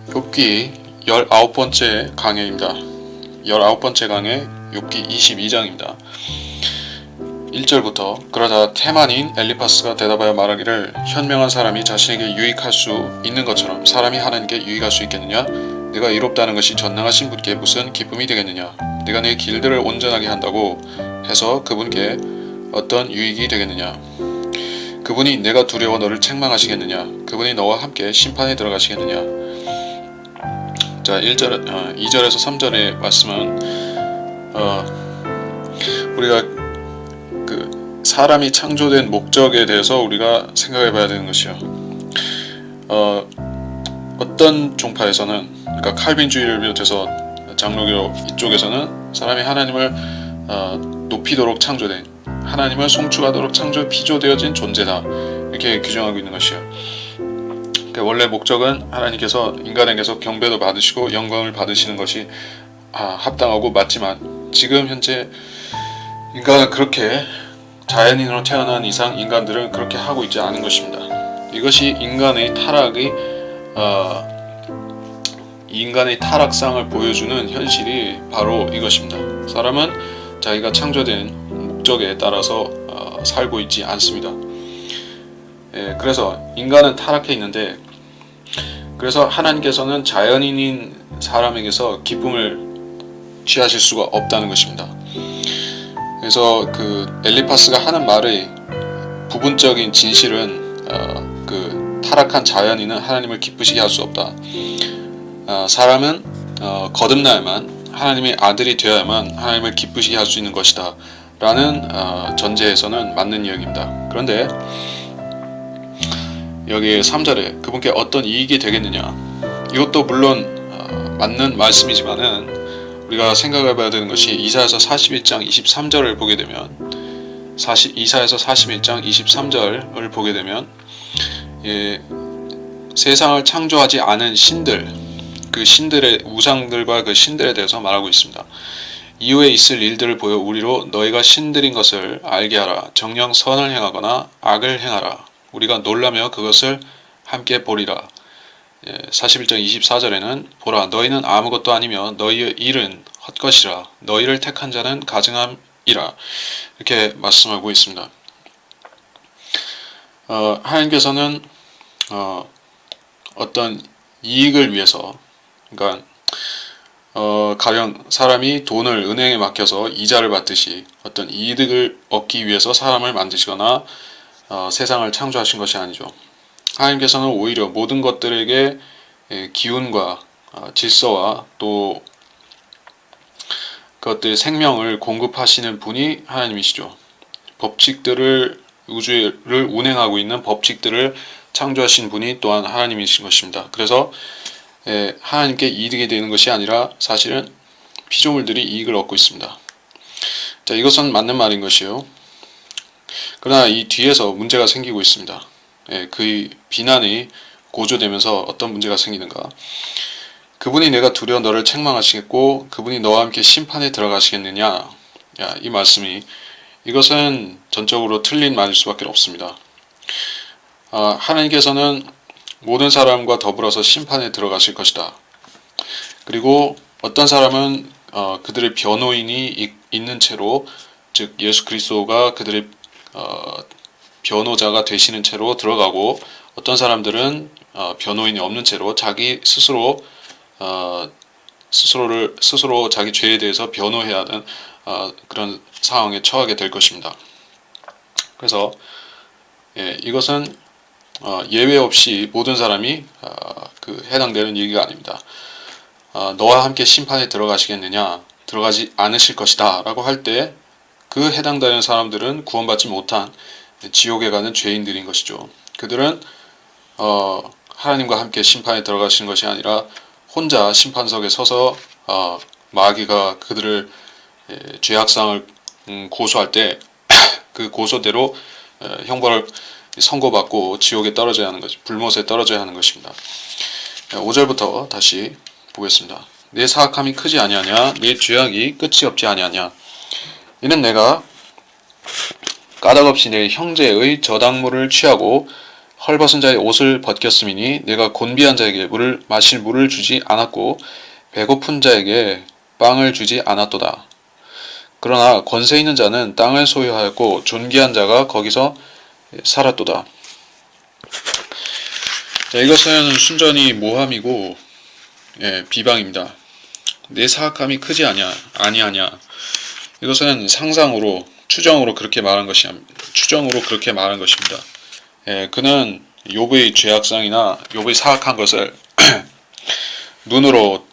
욥기 19번째 강해입니다. 19번째 강해 욥기 22장입니다. 1절부터 그러자 테만인 엘리파스가 대답하여 말하기를 현명한 사람이 자신에게 유익할 수 있는 것처럼 사람이 하나님께 유익할 수 있겠느냐? 내가 이롭다는 것이 전능하신 분께 무슨 기쁨이 되겠느냐? 내가 내 길들을 온전하게 한다고 해서 그분께 어떤 유익이 되겠느냐? 그분이 내가 두려워 너를 책망하시겠느냐? 그분이 너와 함께 심판에 들어가시겠느냐? 자, 2절에서 3절의 말씀은 우리가 그 사람이 창조된 목적에 대해서 우리가 생각해 봐야 되는 것이요. 어떤 종파에서는, 그러니까 칼빈주의를 비롯해서 장로교 이쪽에서는 사람이 하나님을 높이도록 창조된, 하나님을 송축하도록 피조되어진 존재다, 이렇게 규정하고 있는 것이요. 원래 목적은 하나님께서 인간에게서 경배도 받으시고 영광을 받으시는 것이 합당하고 맞지만, 지금 현재 인간은 그렇게 자연인으로 태어난 이상 인간들은 그렇게 하고 있지 않은 것입니다. 이것이 인간의 타락상을 보여주는 현실이 바로 이것입니다. 사람은 자기가 창조된 목적에 따라서 살고 있지 않습니다. 그래서 인간은 타락해 있는데, 그래서 하나님께서는 자연인인 사람에게서 기쁨을 취하실 수가 없다는 것입니다. 그래서 그 엘리파스가 하는 말의 부분적인 진실은 그 타락한 자연인은 하나님을 기쁘시게 할 수 없다. 사람은 거듭나야만, 하나님의 아들이 되어야만 하나님을 기쁘시게 할 수 있는 것이다 라는 전제에서는 맞는 이야기입니다. 그런데 여기 3절에 그분께 어떤 이익이 되겠느냐, 이것도 물론 맞는 말씀이지만은 우리가 생각해 봐야 되는 것이 이사야서 41장 23절을 보게 되면, 이사야서 41장 23절을 보게 되면 세상을 창조하지 않은 신들, 그 신들의 우상들과 그 신들에 대해서 말하고 있습니다. 이후에 있을 일들을 보여 우리로 너희가 신들인 것을 알게 하라. 정녕 선을 행하거나 악을 행하라. 우리가 놀라며 그것을 함께 보리라. 41장 24절에는 보라, 너희는 아무것도 아니며 너희의 일은 헛것이라. 너희를 택한 자는 가증함이라. 이렇게 말씀하고 있습니다. 하나님께서는 어떤 이익을 위해서, 그러니까 가령 사람이 돈을 은행에 맡겨서 이자를 받듯이 어떤 이득을 얻기 위해서 사람을 만드시거나 세상을 창조하신 것이 아니죠. 하나님께서는 오히려 모든 것들에게 기운과 질서와 또 그것들의 생명을 공급하시는 분이 하나님이시죠. 법칙들을, 우주를 운행하고 있는 법칙들을 창조하신 분이 또한 하나님이신 것입니다. 그래서 하나님께 이득이 되는 것이 아니라 사실은 피조물들이 이익을 얻고 있습니다. 자, 이것은 맞는 말인 것이요. 그러나 이 뒤에서 문제가 생기고 있습니다. 그 비난이 고조되면서 어떤 문제가 생기는가. 그분이 내가 두려워 너를 책망하시겠고 그분이 너와 함께 심판에 들어가시겠느냐. 이 말씀이, 이것은 전적으로 틀린 말일 수밖에 없습니다. 하나님께서는 모든 사람과 더불어서 심판에 들어가실 것이다. 그리고 어떤 사람은 그들의 변호인이 있는 채로, 즉 예수 그리스도가 그들의 변호자가 되시는 채로 들어가고, 어떤 사람들은 변호인이 없는 채로 자기 스스로 자기 죄에 대해서 변호해야 하는 그런 상황에 처하게 될 것입니다. 그래서 이것은 예외 없이 모든 사람이 해당되는 얘기가 아닙니다. 너와 함께 심판에 들어가시겠느냐, 들어가지 않으실 것이다 라고 할 때 그 해당되는 사람들은 구원받지 못한 지옥에 가는 죄인들인 것이죠. 그들은 하나님과 함께 심판에 들어가시는 것이 아니라 혼자 심판석에 서서 마귀가 그들을 죄악상을 고소할 때 그 고소대로 형벌을 선고받고 지옥에 떨어져야 하는 것이, 불못에 떨어져야 하는 것입니다. 5절부터 다시 보겠습니다. 내 사악함이 크지 아니하냐, 내 죄악이 끝이 없지 아니하냐. 이는 내가 까닭없이 내 형제의 저당물을 취하고 헐벗은 자의 옷을 벗겼음이니 내가 곤비한 자에게 마실 물을 주지 않았고 배고픈 자에게 빵을 주지 않았도다. 그러나 권세 있는 자는 땅을 소유하였고 존귀한 자가 거기서 살았도다. 자, 이것은 순전히 모함이고 비방입니다. 내 사악함이 크지 아니하냐. 이것은 상상으로 추정으로 그렇게 말한 것입니다. 그는 욥의 죄악상이나 욥의 사악한 것을 눈으로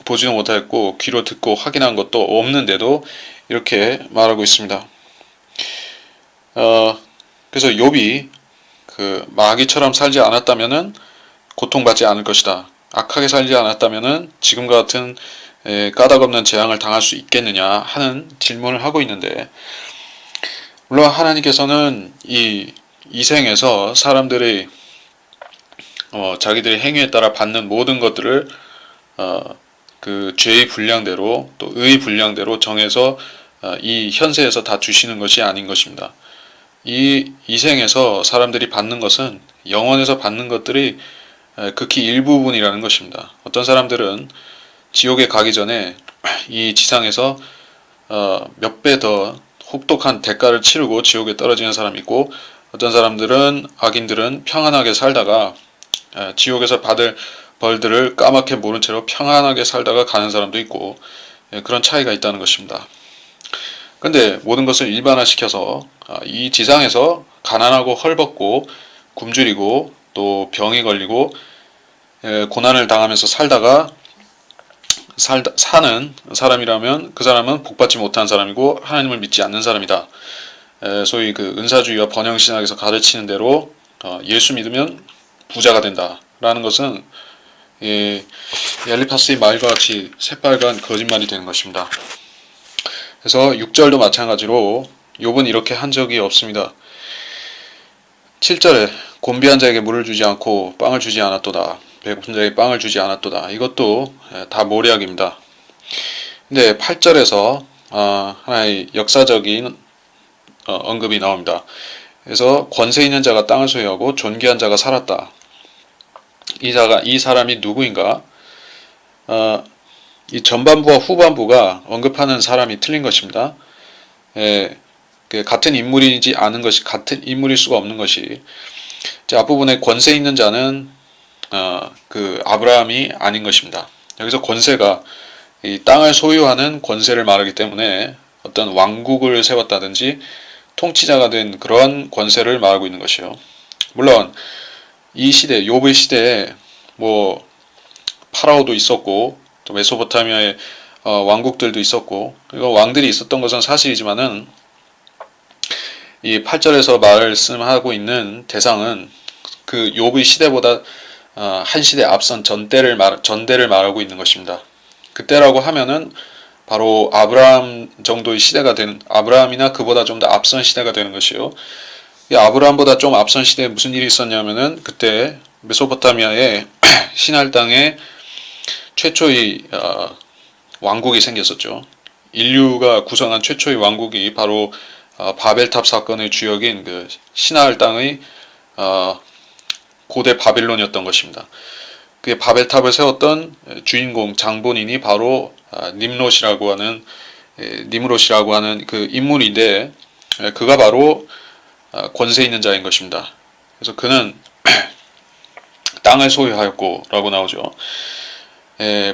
보지도 못했고 귀로 듣고 확인한 것도 없는데도 이렇게 말하고 있습니다. 그래서 욥이 그 마귀처럼 살지 않았다면은 고통받지 않을 것이다. 악하게 살지 않았다면은 지금과 같은 까닭없는 재앙을 당할 수 있겠느냐 하는 질문을 하고 있는데, 물론 하나님께서는 이 생에서 사람들이 자기들의 행위에 따라 받는 모든 것들을 그 죄의 분량대로 또 의의 분량대로 정해서 이 현세에서 다 주시는 것이 아닌 것입니다. 이 생에서 사람들이 받는 것은 영원에서 받는 것들이 극히 일부분이라는 것입니다. 어떤 사람들은 지옥에 가기 전에 이 지상에서 몇 배 더 혹독한 대가를 치르고 지옥에 떨어지는 사람이 있고, 어떤 사람들은 악인들은 평안하게 살다가 지옥에서 받을 벌들을 까맣게 모른 채로 평안하게 살다가 가는 사람도 있고, 그런 차이가 있다는 것입니다. 근데 모든 것을 일반화시켜서 이 지상에서 가난하고 헐벗고 굶주리고 또 병이 걸리고 고난을 당하면서 사는 사람이라면 그 사람은 복받지 못한 사람이고 하나님을 믿지 않는 사람이다. 소위 그 은사주의와 번영신학에서 가르치는 대로 예수 믿으면 부자가 된다라는 것은 엘리파스의 말과 같이 새빨간 거짓말이 되는 것입니다. 그래서 6절도 마찬가지로 욥은 이렇게 한 적이 없습니다. 7절에 곤비한 자에게 물을 주지 않고 빵을 주지 않았도다. 배고픈 자에게 빵을 주지 않았도다. 이것도 다 모략입니다. 근데 8절에서 하나의 역사적인 언급이 나옵니다. 그래서 권세 있는 자가 땅을 소유하고 존귀한 자가 살았다. 이 사람이 누구인가? 이 전반부와 후반부가 언급하는 사람이 틀린 것입니다. 같은 인물이지 않은 것이, 같은 인물일 수가 없는 것이, 앞부분에 권세 있는 자는 그 아브라함이 아닌 것입니다. 여기서 권세가 이 땅을 소유하는 권세를 말하기 때문에 어떤 왕국을 세웠다든지 통치자가 된 그러한 권세를 말하고 있는 것이요. 물론 이 시대, 욥의 시대에 뭐 파라오도 있었고 또 메소포타미아의 왕국들도 있었고, 그리고 왕들이 있었던 것은 사실이지만은 이 8절에서 말씀하고 있는 대상은 그 욥의 시대보다 한 시대 앞선 전대를 말하고 있는 것입니다. 그때라고 하면은 바로 아브라함 정도의 시대가 되는, 아브라함이나 그보다 좀 더 앞선 시대가 되는 것이요. 이 아브라함보다 좀 앞선 시대에 무슨 일이 있었냐면은 그때 메소포타미아의 시날 땅에 최초의 왕국이 생겼었죠. 인류가 구성한 최초의 왕국이 바로 바벨탑 사건의 주역인 그 시나을 땅의 고대 바빌론이었던 것입니다. 그 바벨탑을 세웠던 주인공 장본인이 바로 님롯이라고 하는 그 인물인데, 그가 바로 권세 있는 자인 것입니다. 그래서 그는 땅을 소유하였고 라고 나오죠.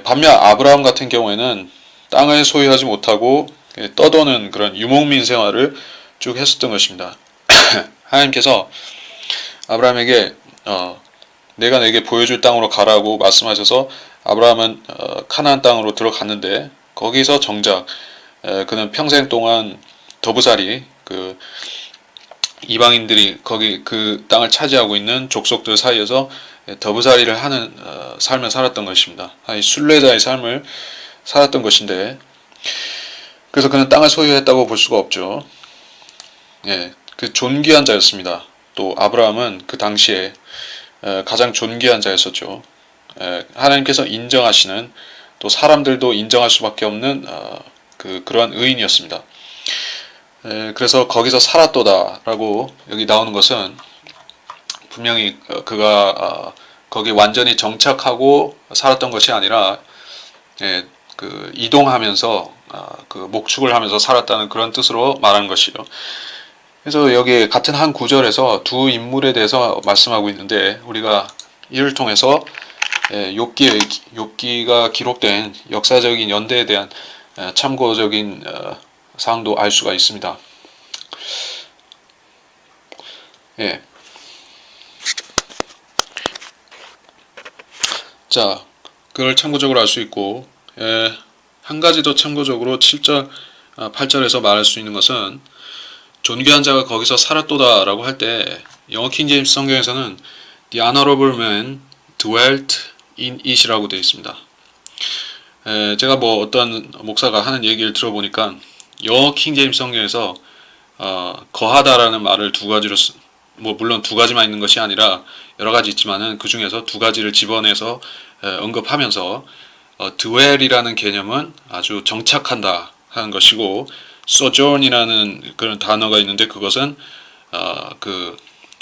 반면 아브라함 같은 경우에는 땅을 소유하지 못하고 떠도는 그런 유목민 생활을 쭉 했었던 것입니다. 하나님께서 아브라함에게 내가 내게 보여줄 땅으로 가라고 말씀하셔서 아브라함은 카나안 땅으로 들어갔는데, 거기서 정작 그는 평생 동안 더부살이, 그 이방인들이 거기 그 땅을 차지하고 있는 족속들 사이에서 더부살이를 하는 삶을 살았던 것입니다. 순례자의 삶을 살았던 것인데, 그래서 그는 땅을 소유했다고 볼 수가 없죠. 그 존귀한 자였습니다. 또 아브라함은 그 당시에 가장 존귀한 자였었죠. 하나님께서 인정하시는, 또 사람들도 인정할 수밖에 없는 그러한 의인이었습니다. 그래서 거기서 살았도다 라고 여기 나오는 것은 분명히 그가 거기 완전히 정착하고 살았던 것이 아니라 예, 그 이동하면서 그 목축을 하면서 살았다는 그런 뜻으로 말하는 것이요. 그래서 여기 같은 한 구절에서 두 인물에 대해서 말씀하고 있는데 우리가 이를 통해서 욥기가 기록된 역사적인 연대에 대한 참고적인 사항도 알 수가 있습니다. 예. 자, 그걸 참고적으로 알 수 있고 한 가지 더 참고적으로 7절, 8절에서 말할 수 있는 것은 존귀한 자가 거기서 살았도다 라고 할 때 영어 킹제임스 성경에서는 The honorable man dwelt in it이라고 되어 있습니다. 제가 뭐 어떤 목사가 하는 얘기를 들어보니까 영어 킹제임스 성경에서 거하다라는 말을 두 가지로 뭐 물론 두 가지만 있는 것이 아니라 여러 가지 있지만은 그 중에서 두 가지를 집어내서 언급하면서 dwell이라는 개념은 아주 정착한다 하는 것이고 sojourn이라는 그런 단어가 있는데 그것은 그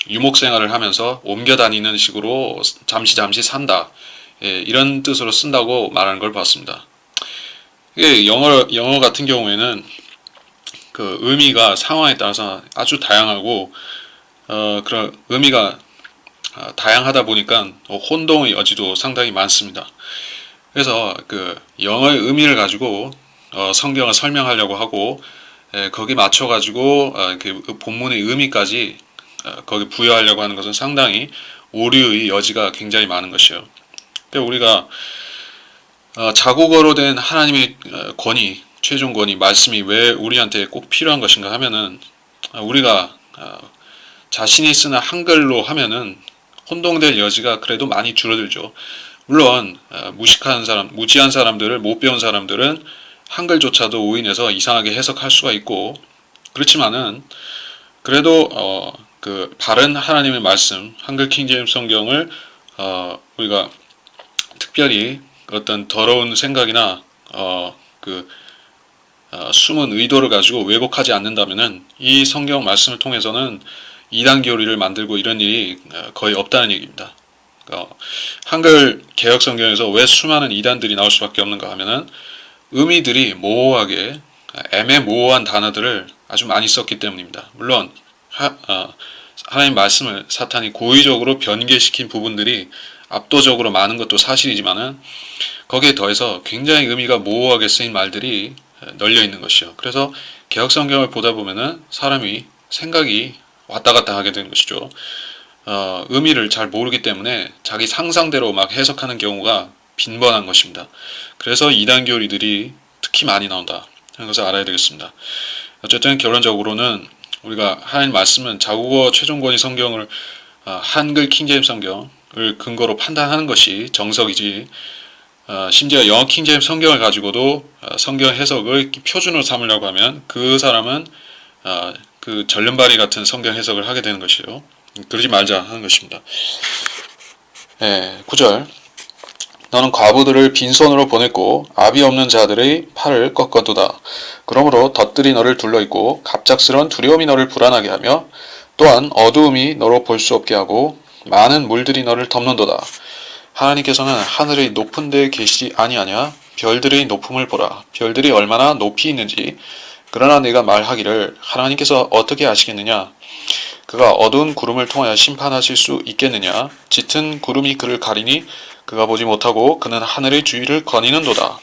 유목 생활을 하면서 옮겨 다니는 식으로 잠시 산다 이런 뜻으로 쓴다고 말하는 걸 봤습니다. 이게 영어 같은 경우에는 그 의미가 상황에 따라서 아주 다양하고 그런 의미가 다양하다 보니까 혼동의 여지도 상당히 많습니다. 그래서 그 영어의 의미를 가지고 성경을 설명하려고 하고 거기 맞춰 가지고 그 본문의 의미까지 거기 부여하려고 하는 것은 상당히 오류의 여지가 굉장히 많은 것이에요. 그러니까 우리가 자국어로 된 하나님의 권위, 최종 권위, 말씀이 왜 우리한테 꼭 필요한 것인가 하면은 우리가 자신이 쓰는 한글로 하면은 혼동될 여지가 그래도 많이 줄어들죠. 물론 무식한 사람, 무지한 사람들을 못 배운 사람들은 한글조차도 오인해서 이상하게 해석할 수가 있고 그렇지만은 그래도 그 바른 하나님의 말씀, 한글 킹제임스 성경을 우리가 특별히 어떤 더러운 생각이나 그 숨은 의도를 가지고 왜곡하지 않는다면은 이 성경 말씀을 통해서는 이단 교리를 만들고 이런 일이 거의 없다는 얘기입니다. 한글 개역 성경에서 왜 수많은 이단들이 나올 수밖에 없는가 하면은 의미들이 모호하게 애매모호한 단어들을 아주 많이 썼기 때문입니다. 물론 하나님 말씀을 사탄이 고의적으로 변개시킨 부분들이 압도적으로 많은 것도 사실이지만은 거기에 더해서 굉장히 의미가 모호하게 쓰인 말들이 널려 있는 것이요. 그래서 개역 성경을 보다 보면은 사람이 생각이 왔다 갔다 하게 되는 것이죠. 의미를 잘 모르기 때문에 자기 상상대로 막 해석하는 경우가 빈번한 것입니다. 그래서 이단 교리들이 특히 많이 나온다 하는 것을 알아야 되겠습니다. 어쨌든 결론적으로는 우리가 하나님 말씀은 자국어 최종권위 성경을 한글 킹제임스 성경을 근거로 판단하는 것이 정석이지 심지어 영어 킹제임스 성경을 가지고도 성경 해석을 표준으로 삼으려고 하면 그 사람은 그 전륜발이 같은 성경 해석을 하게 되는 것이에요. 그러지 말자 하는 것입니다. 9절 너는 과부들을 빈손으로 보냈고 압이 없는 자들의 팔을 꺾어두다. 그러므로 덫들이 너를 둘러있고 갑작스런 두려움이 너를 불안하게 하며 또한 어두움이 너로 볼 수 없게 하고 많은 물들이 너를 덮는도다. 하나님께서는 하늘의 높은 데에 계시지 아니하냐? 별들의 높음을 보라. 별들이 얼마나 높이 있는지. 그러나 내가 말하기를 하나님께서 어떻게 아시겠느냐? 그가 어두운 구름을 통하여 심판하실 수 있겠느냐? 짙은 구름이 그를 가리니 그가 보지 못하고 그는 하늘의 주위를 거니는도다.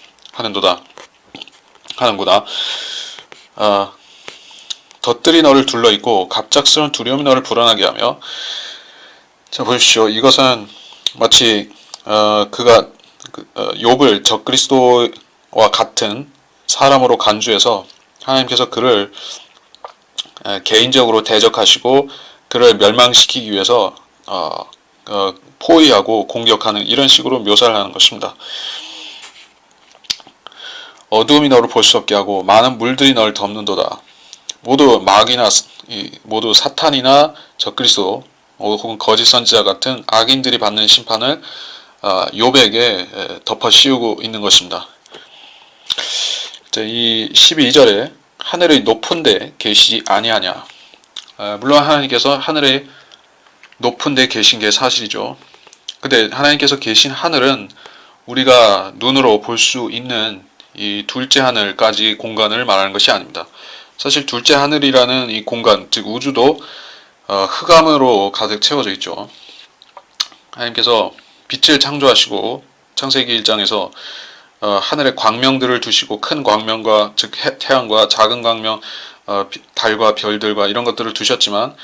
하는구나. 덫들이 너를 둘러있고 갑작스러운 두려움이 너를 불안하게 하며 자 보십시오. 이것은 마치 그가 욥을 적그리스도와 같은 사람으로 간주해서 하나님께서 그를 개인적으로 대적하시고 그를 멸망시키기 위해서 포위하고 공격하는 이런 식으로 묘사를 하는 것입니다. 어두움이 너를 볼 수 없게 하고 많은 물들이 너를 덮는도다. 모두 마귀나 모두 사탄이나 적그리스도 혹은 거짓 선지자 같은 악인들이 받는 심판을 욥에게 덮어 씌우고 있는 것입니다. 이 12절에 하늘의 높은 데 계시지 아니하냐. 물론 하나님께서 하늘의 높은 데 계신 게 사실이죠. 근데 하나님께서 계신 하늘은 우리가 눈으로 볼 수 있는 이 둘째 하늘까지 공간을 말하는 것이 아닙니다. 사실 둘째 하늘이라는 이 공간, 즉 우주도 흑암으로 가득 채워져 있죠. 하나님께서 빛을 창조하시고 창세기 1장에서 하늘에 광명들을 두시고 큰 광명과 즉 태양과 작은 광명, 달과 별들과 이런 것들을 두셨지만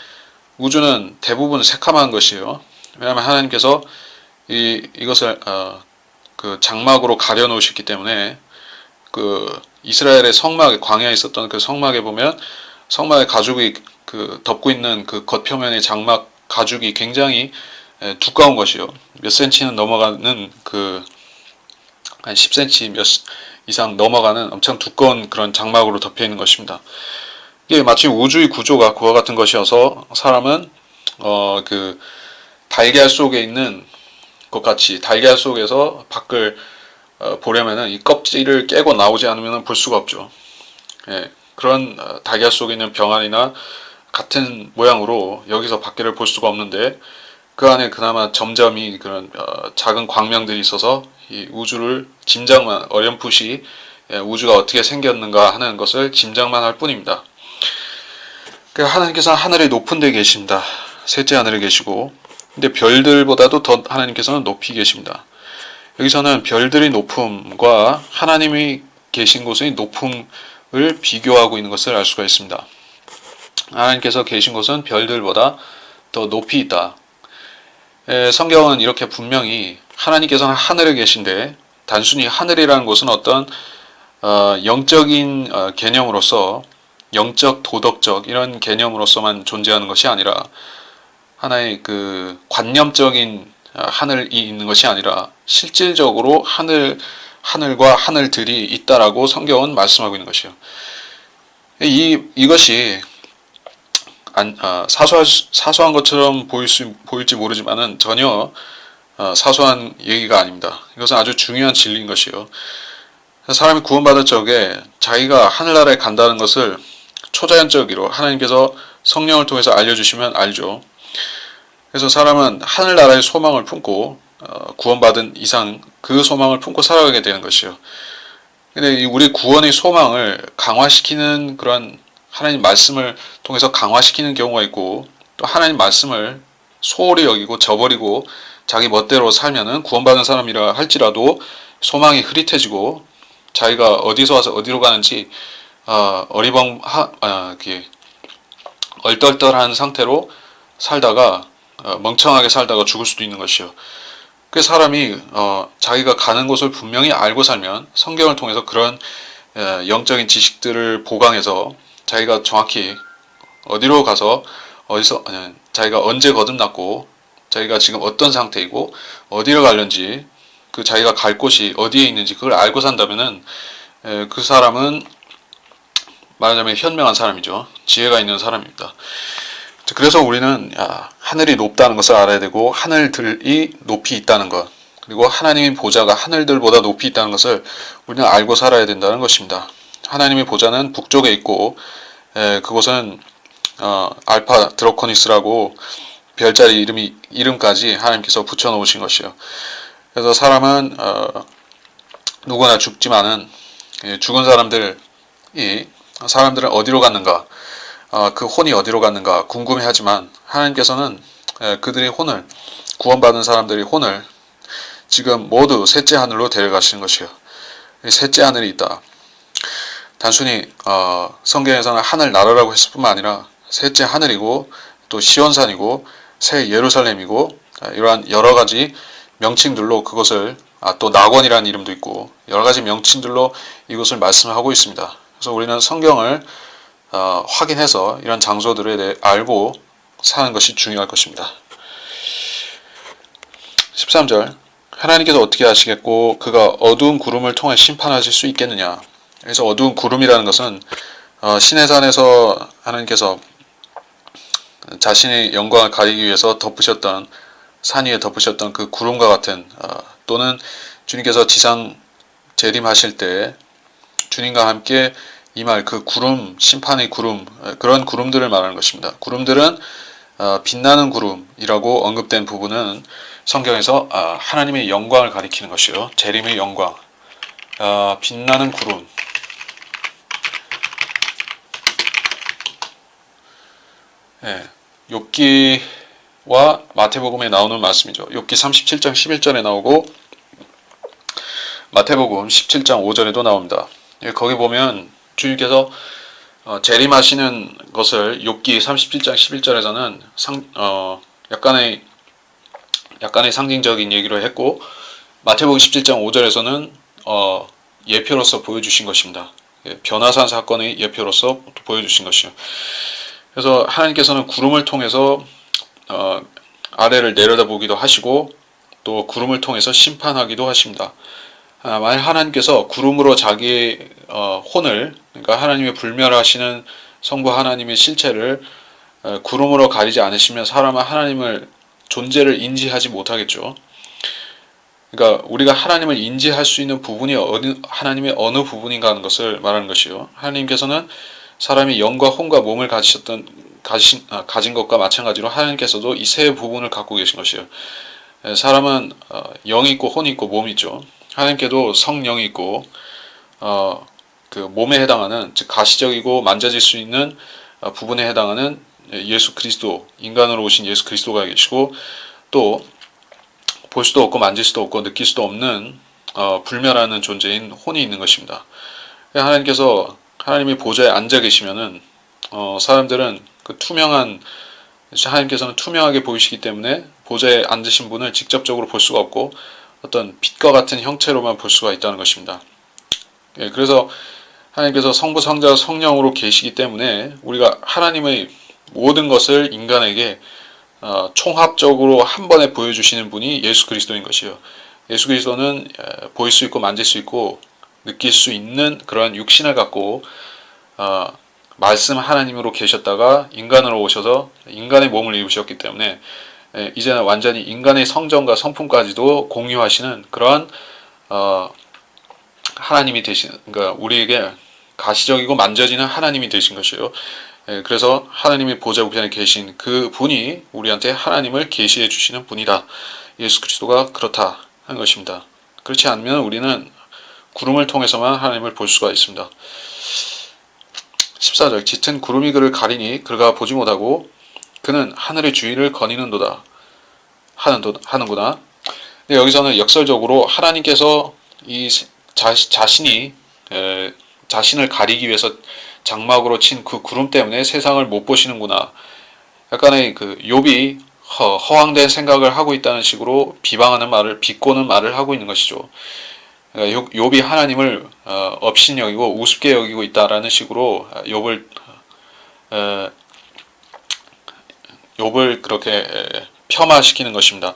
우주는 대부분 새카만 것이에요. 왜냐하면 하나님께서 이것을 그 장막으로 가려 놓으셨기 때문에 그 이스라엘의 성막에 광야에 있었던 그 성막에 보면 성막의 가죽이 그 덮고 있는 그 겉표면의 장막 가죽이 굉장히 두꺼운 것이요. 몇 센치는 넘어가는 그 한 10cm 몇 이상 넘어가는 엄청 두꺼운 그런 장막으로 덮여 있는 것입니다. 이게 마치 우주의 구조가 그와 같은 것이어서 사람은 그 달걀 속에 있는 것 같이 달걀 속에서 밖을 보려면은 이 껍질을 깨고 나오지 않으면 볼 수가 없죠. 예, 그런 달걀 속에 있는 병아리나 같은 모양으로 여기서 밖을 볼 수가 없는데 그 안에 그나마 점점이 그런 작은 광명들이 있어서 이 우주를 짐작만 어렴풋이 우주가 어떻게 생겼는가 하는 것을 짐작만 할 뿐입니다. 하나님께서는 하늘의 높은 데 계십니다. 셋째 하늘에 계시고 근데 별들보다도 더 하나님께서는 높이 계십니다. 여기서는 별들의 높음과 하나님이 계신 곳의 높음을 비교하고 있는 것을 알 수가 있습니다. 하나님께서 계신 곳은 별들보다 더 높이 있다. 성경은 이렇게 분명히 하나님께서는 하늘에 계신데 단순히 하늘이라는 곳은 어떤 영적인 개념으로서 영적 도덕적 이런 개념으로서만 존재하는 것이 아니라 하나의 그 관념적인 하늘이 있는 것이 아니라 실질적으로 하늘과 하늘들이 있다라고 성경은 말씀하고 있는 것이요. 이것이 사소한 것처럼 보일지 모르지만은 전혀 사소한 얘기가 아닙니다. 이것은 아주 중요한 진리인 것이요. 사람이 구원받을 적에 자기가 하늘나라에 간다는 것을 초자연적으로 하나님께서 성령을 통해서 알려주시면 알죠. 그래서 사람은 하늘나라의 소망을 품고 구원받은 이상 그 소망을 품고 살아가게 되는 것이요. 근데 우리 구원의 소망을 강화시키는 그런 하나님 말씀을 통해서 강화시키는 경우가 있고 또 하나님 말씀을 소홀히 여기고 저버리고 자기 멋대로 살면은 구원받은 사람이라 할지라도 소망이 흐릿해지고 자기가 어디서 와서 어디로 가는지 얼떨떨한 상태로 살다가 멍청하게 살다가 죽을 수도 있는 것이요. 그 사람이 자기가 가는 곳을 분명히 알고 살면 성경을 통해서 그런 영적인 지식들을 보강해서 자기가 정확히 어디로 가서 자기가 언제 거듭났고 자기가 지금 어떤 상태이고 어디로 가려는지 그 자기가 갈 곳이 어디에 있는지 그걸 알고 산다면은 그 사람은 말하자면 현명한 사람이죠. 지혜가 있는 사람입니다. 그래서 우리는 하늘이 높다는 것을 알아야 되고 하늘들이 높이 있다는 것 그리고 하나님의 보좌가 하늘들보다 높이 있다는 것을 우리는 알고 살아야 된다는 것입니다. 하나님의 보좌는 북쪽에 있고 그곳은 알파 드로코니스라고 별자리 이름까지 하나님께서 붙여놓으신 것이요. 그래서 사람은 누구나 죽지만은 죽은 사람들은 어디로 갔는가 그 혼이 어디로 갔는가 궁금해하지만 하나님께서는 그들의 혼을 구원받은 사람들의 혼을 지금 모두 셋째 하늘로 데려가시는 것이요. 셋째 하늘이 있다. 단순히 성경에서는 하늘 나라라고 했을 뿐만 아니라 셋째 하늘이고 또 시온산이고 새 예루살렘이고 이러한 여러 가지 명칭들로 그것을 또 낙원이라는 이름도 있고 여러 가지 명칭들로 이것을 말씀하고 있습니다. 그래서 우리는 성경을 확인해서 이런 장소들에 대해 알고 사는 것이 중요할 것입니다. 13절 하나님께서 어떻게 하시겠고 그가 어두운 구름을 통해 심판하실 수 있겠느냐. 그래서 어두운 구름이라는 것은 시내산에서 하나님께서 자신의 영광을 가리기 위해서 덮으셨던 산 위에 덮으셨던 그 구름과 같은 또는 주님께서 지상 재림하실 때 주님과 함께 2말 그 구름 심판의 구름 그런 구름들을 말하는 것입니다. 구름들은 빛나는 구름이라고 언급된 부분은 성경에서 하나님의 영광을 가리키는 것이요. 재림의 영광. 빛나는 구름. 욥기와 마태복음에 나오는 말씀이죠. 욥기 37장 11절에 나오고 마태복음 17장 5절에도 나옵니다. 거기 보면 주님께서 재림하시는 것을 욥기 37장 11절에서는 약간의 상징적인 얘기로 했고 마태복음 17장 5절에서는 예표로서 보여주신 것입니다. 변화산 사건의 예표로서 보여주신 것이요. 그래서 하나님께서는 구름을 통해서 아래를 내려다보기도 하시고 또 구름을 통해서 심판하기도 하십니다. 만약 하나님께서 구름으로 자기의 혼을, 그러니까 하나님의 불멸하시는 성부 하나님의 실체를 구름으로 가리지 않으시면 사람은 하나님을 존재를 인지하지 못하겠죠. 그러니까 우리가 하나님을 인지할 수 있는 부분이 하나님의 어느 부분인가 하는 것을 말하는 것이요. 하나님께서는 사람이 영과 혼과 몸을 가진 것과 마찬가지로 하나님께서도 이 세 부분을 갖고 계신 것이에요. 사람은 영이 있고 혼이 있고 몸이 있죠. 하나님께도 성령이 있고 그 몸에 해당하는, 즉 가시적이고 만져질 수 있는 부분에 해당하는 예수 그리스도, 인간으로 오신 예수 그리스도가 계시고 또 볼 수도 없고 만질 수도 없고 느낄 수도 없는 불멸하는 존재인 혼이 있는 것입니다. 하나님께서 하나님의 보좌에 앉아 계시면은 사람들은 그 하나님께서는 투명하게 보이시기 때문에 보좌에 앉으신 분을 직접적으로 볼 수가 없고 어떤 빛과 같은 형체로만 볼 수가 있다는 것입니다. 그래서 하나님께서 성부, 성자, 성령으로 계시기 때문에 우리가 하나님의 모든 것을 인간에게 총합적으로 한 번에 보여주시는 분이 예수 그리스도인 것이요. 예수 그리스도는 보일 수 있고 만질 수 있고 느낄 수 있는 그러한 육신을 갖고 말씀 하나님으로 계셨다가 인간으로 오셔서 인간의 몸을 입으셨기 때문에 이제는 완전히 인간의 성정과 성품까지도 공유하시는 그러한 하나님이 되신, 그러니까 우리에게 가시적이고 만져지는 하나님이 되신 것이에요. 그래서 하나님의 보좌 우편에 계신 그 분이 우리한테 하나님을 계시해 주시는 분이다. 예수 그리스도가 그렇다 하는 것입니다. 그렇지 않으면 우리는 구름을 통해서만 하나님을 볼 수가 있습니다. 14절 짙은 구름이 그를 가리니 그가 보지 못하고 그는 하늘의 주위를 거니는도다 하는구나. 근데 여기서는 역설적으로 하나님께서 이 자신이 자신을 가리기 위해서 장막으로 친 그 구름 때문에 세상을 못 보시는구나. 약간의 그 욥이 허황된 생각을 하고 있다는 식으로 비방하는 말을, 비꼬는 말을 하고 있는 것이죠. 그러니까 욥이 하나님을 업신여기고 우습게 여기고 있다라는 식으로 욥을 그렇게 폄하시키는 것입니다.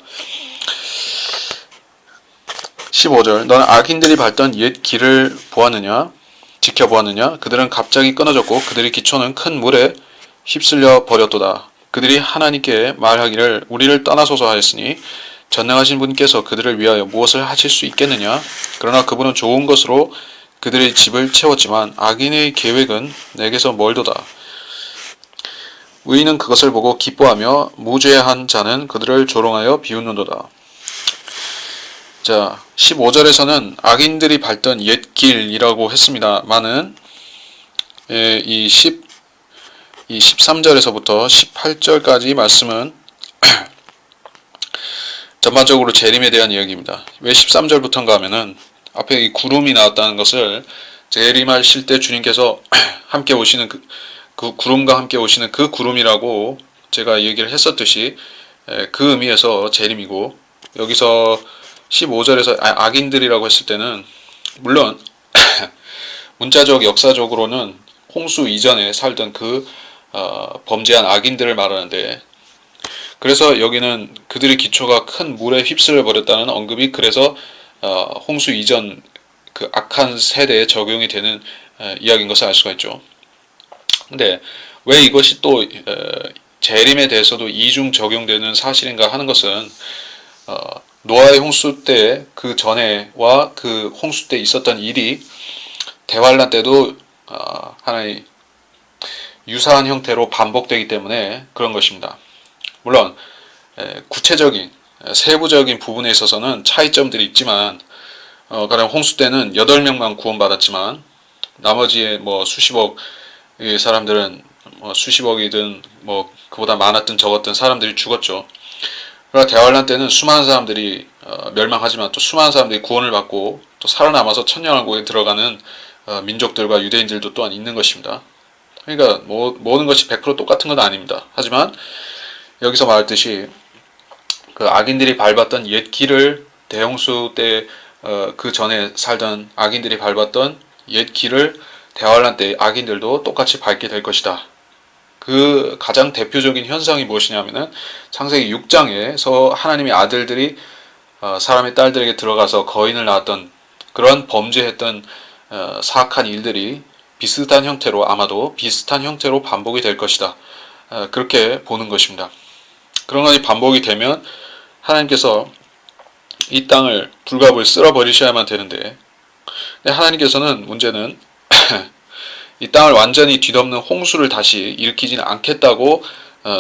15절 너는 악인들이 밟던 옛 길을 지켜보았느냐? 그들은 갑자기 끊어졌고 그들의 기초는 큰 물에 휩쓸려 버렸도다. 그들이 하나님께 말하기를 우리를 떠나소서 하였으니 전능하신 분께서 그들을 위하여 무엇을 하실 수 있겠느냐? 그러나 그분은 좋은 것으로 그들의 집을 채웠지만 악인의 계획은 내게서 멀도다. 의인은 그것을 보고 기뻐하며 무죄한 자는 그들을 조롱하여 비웃는도다. 자, 15절에서는 악인들이 밟던 옛 길이라고 했습니다만은 이 13절에서부터 18절까지 말씀은 전반적으로 재림에 대한 이야기입니다. 왜 13절부터인가 하면은 앞에 이 구름이 나왔다는 것을 재림하실 때 주님께서 함께 오시는 그 구름과 함께 오시는 그 구름이라고 제가 얘기를 했었듯이 그 의미에서 재림이고, 여기서 15절에서 악인들이라고 했을 때는 물론 문자적 역사적으로는 홍수 이전에 살던 그 범죄한 악인들을 말하는데, 그래서 여기는 그들의 기초가 큰 물에 휩쓸려 버렸다는 언급이 그래서 홍수 이전 그 악한 세대에 적용이 되는 이야기인 것을 알 수가 있죠. 근데 왜 이것이 또 재림에 대해서도 이중 적용되는 사실인가 하는 것은 노아의 홍수 때 그 전에와 그 홍수 때 있었던 일이 대환란 때도 하나의 유사한 형태로 반복되기 때문에 그런 것입니다. 물론 구체적인 세부적인 부분에 있어서는 차이점들이 있지만 가령 홍수 때는 8명만 구원받았지만 나머지의 뭐 수십억의 사람들은 뭐 수십억이든 뭐 그보다 많았든 적었든 사람들이 죽었죠. 그러나 대환란 때는 수많은 사람들이 멸망하지만 또 수많은 사람들이 구원을 받고 또 살아남아서 천년왕국에 들어가는 민족들과 유대인들도 또한 있는 것입니다. 그러니까 모든 것이 100% 똑같은 건 아닙니다. 하지만 여기서 말했듯이 그 악인들이 밟았던 옛 길을 대홍수 때 그 전에 살던 악인들이 밟았던 옛 길을 대환란 때 악인들도 똑같이 밟게 될 것이다. 그 가장 대표적인 현상이 무엇이냐면은 창세기 6장에서 하나님의 아들들이 사람의 딸들에게 들어가서 거인을 낳았던 그런 범죄했던 사악한 일들이 비슷한 형태로 아마도 비슷한 형태로 반복이 될 것이다. 그렇게 보는 것입니다. 그런 것이 반복이 되면 하나님께서 이 땅을 불갑을 쓸어버리셔야만 되는데 하나님께서는 문제는 이 땅을 완전히 뒤덮는 홍수를 다시 일으키지는 않겠다고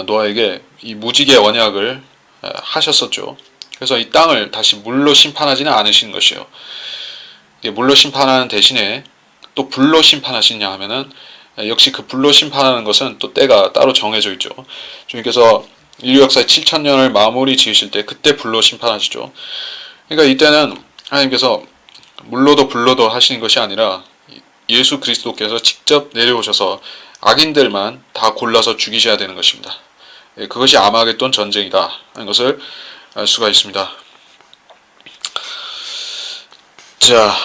노아에게 이 무지개 언약을 하셨었죠. 그래서 이 땅을 다시 물로 심판하지는 않으시는 것이에요. 물로 심판하는 대신에 또 불로 심판하시냐 하면은 역시 그 불로 심판하는 것은 또 때가 따로 정해져 있죠. 주님께서 인류 역사의 7,000년을 마무리 지으실 때 그때 불로 심판하시죠. 그러니까 이때는 하나님께서 물로도 불로도 하시는 것이 아니라 예수 그리스도께서 직접 내려오셔서 악인들만 다 골라서 죽이셔야 되는 것입니다. 그것이 아마겟돈 전쟁이다 하는 것을 알 수가 있습니다. 자,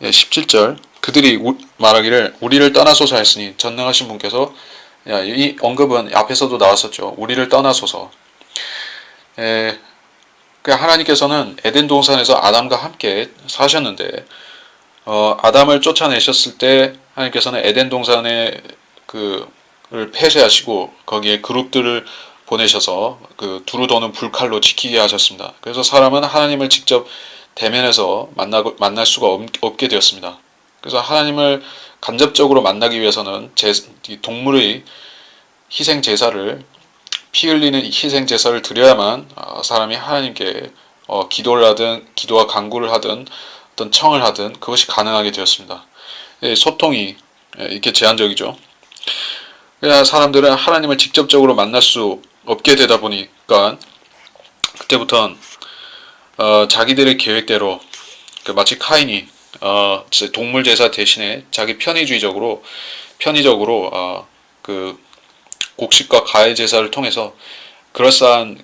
17절 그들이 말하기를 우리를 떠나소서 했으니 전능하신 분께서 이 언급은 앞에서도 나왔었죠. 우리를 떠나소서. 하나님께서는 에덴 동산에서 아담과 함께 사셨는데 아담을 쫓아내셨을 때 하나님께서는 에덴 동산에 그를 폐쇄하시고 거기에 그룹들을 보내셔서 그 두루 도는 불칼로 지키게 하셨습니다. 그래서 사람은 하나님을 직접 대면해서 만날 수가 없게 되었습니다. 그래서 하나님을 간접적으로 만나기 위해서는 동물의 희생 제사를 피 흘리는 희생 제사를 드려야만 사람이 하나님께 기도를 하든 기도와 간구를 하든 어떤 청을 하든 그것이 가능하게 되었습니다. 소통이 이렇게 제한적이죠. 그래야 사람들은 하나님을 직접적으로 만날 수 없게 되다 보니까 그때부터는 자기들의 계획대로 마치 카인이 동물 제사 대신에 자기 편의적으로 그 곡식과 가해 제사를 통해서 그럴싸한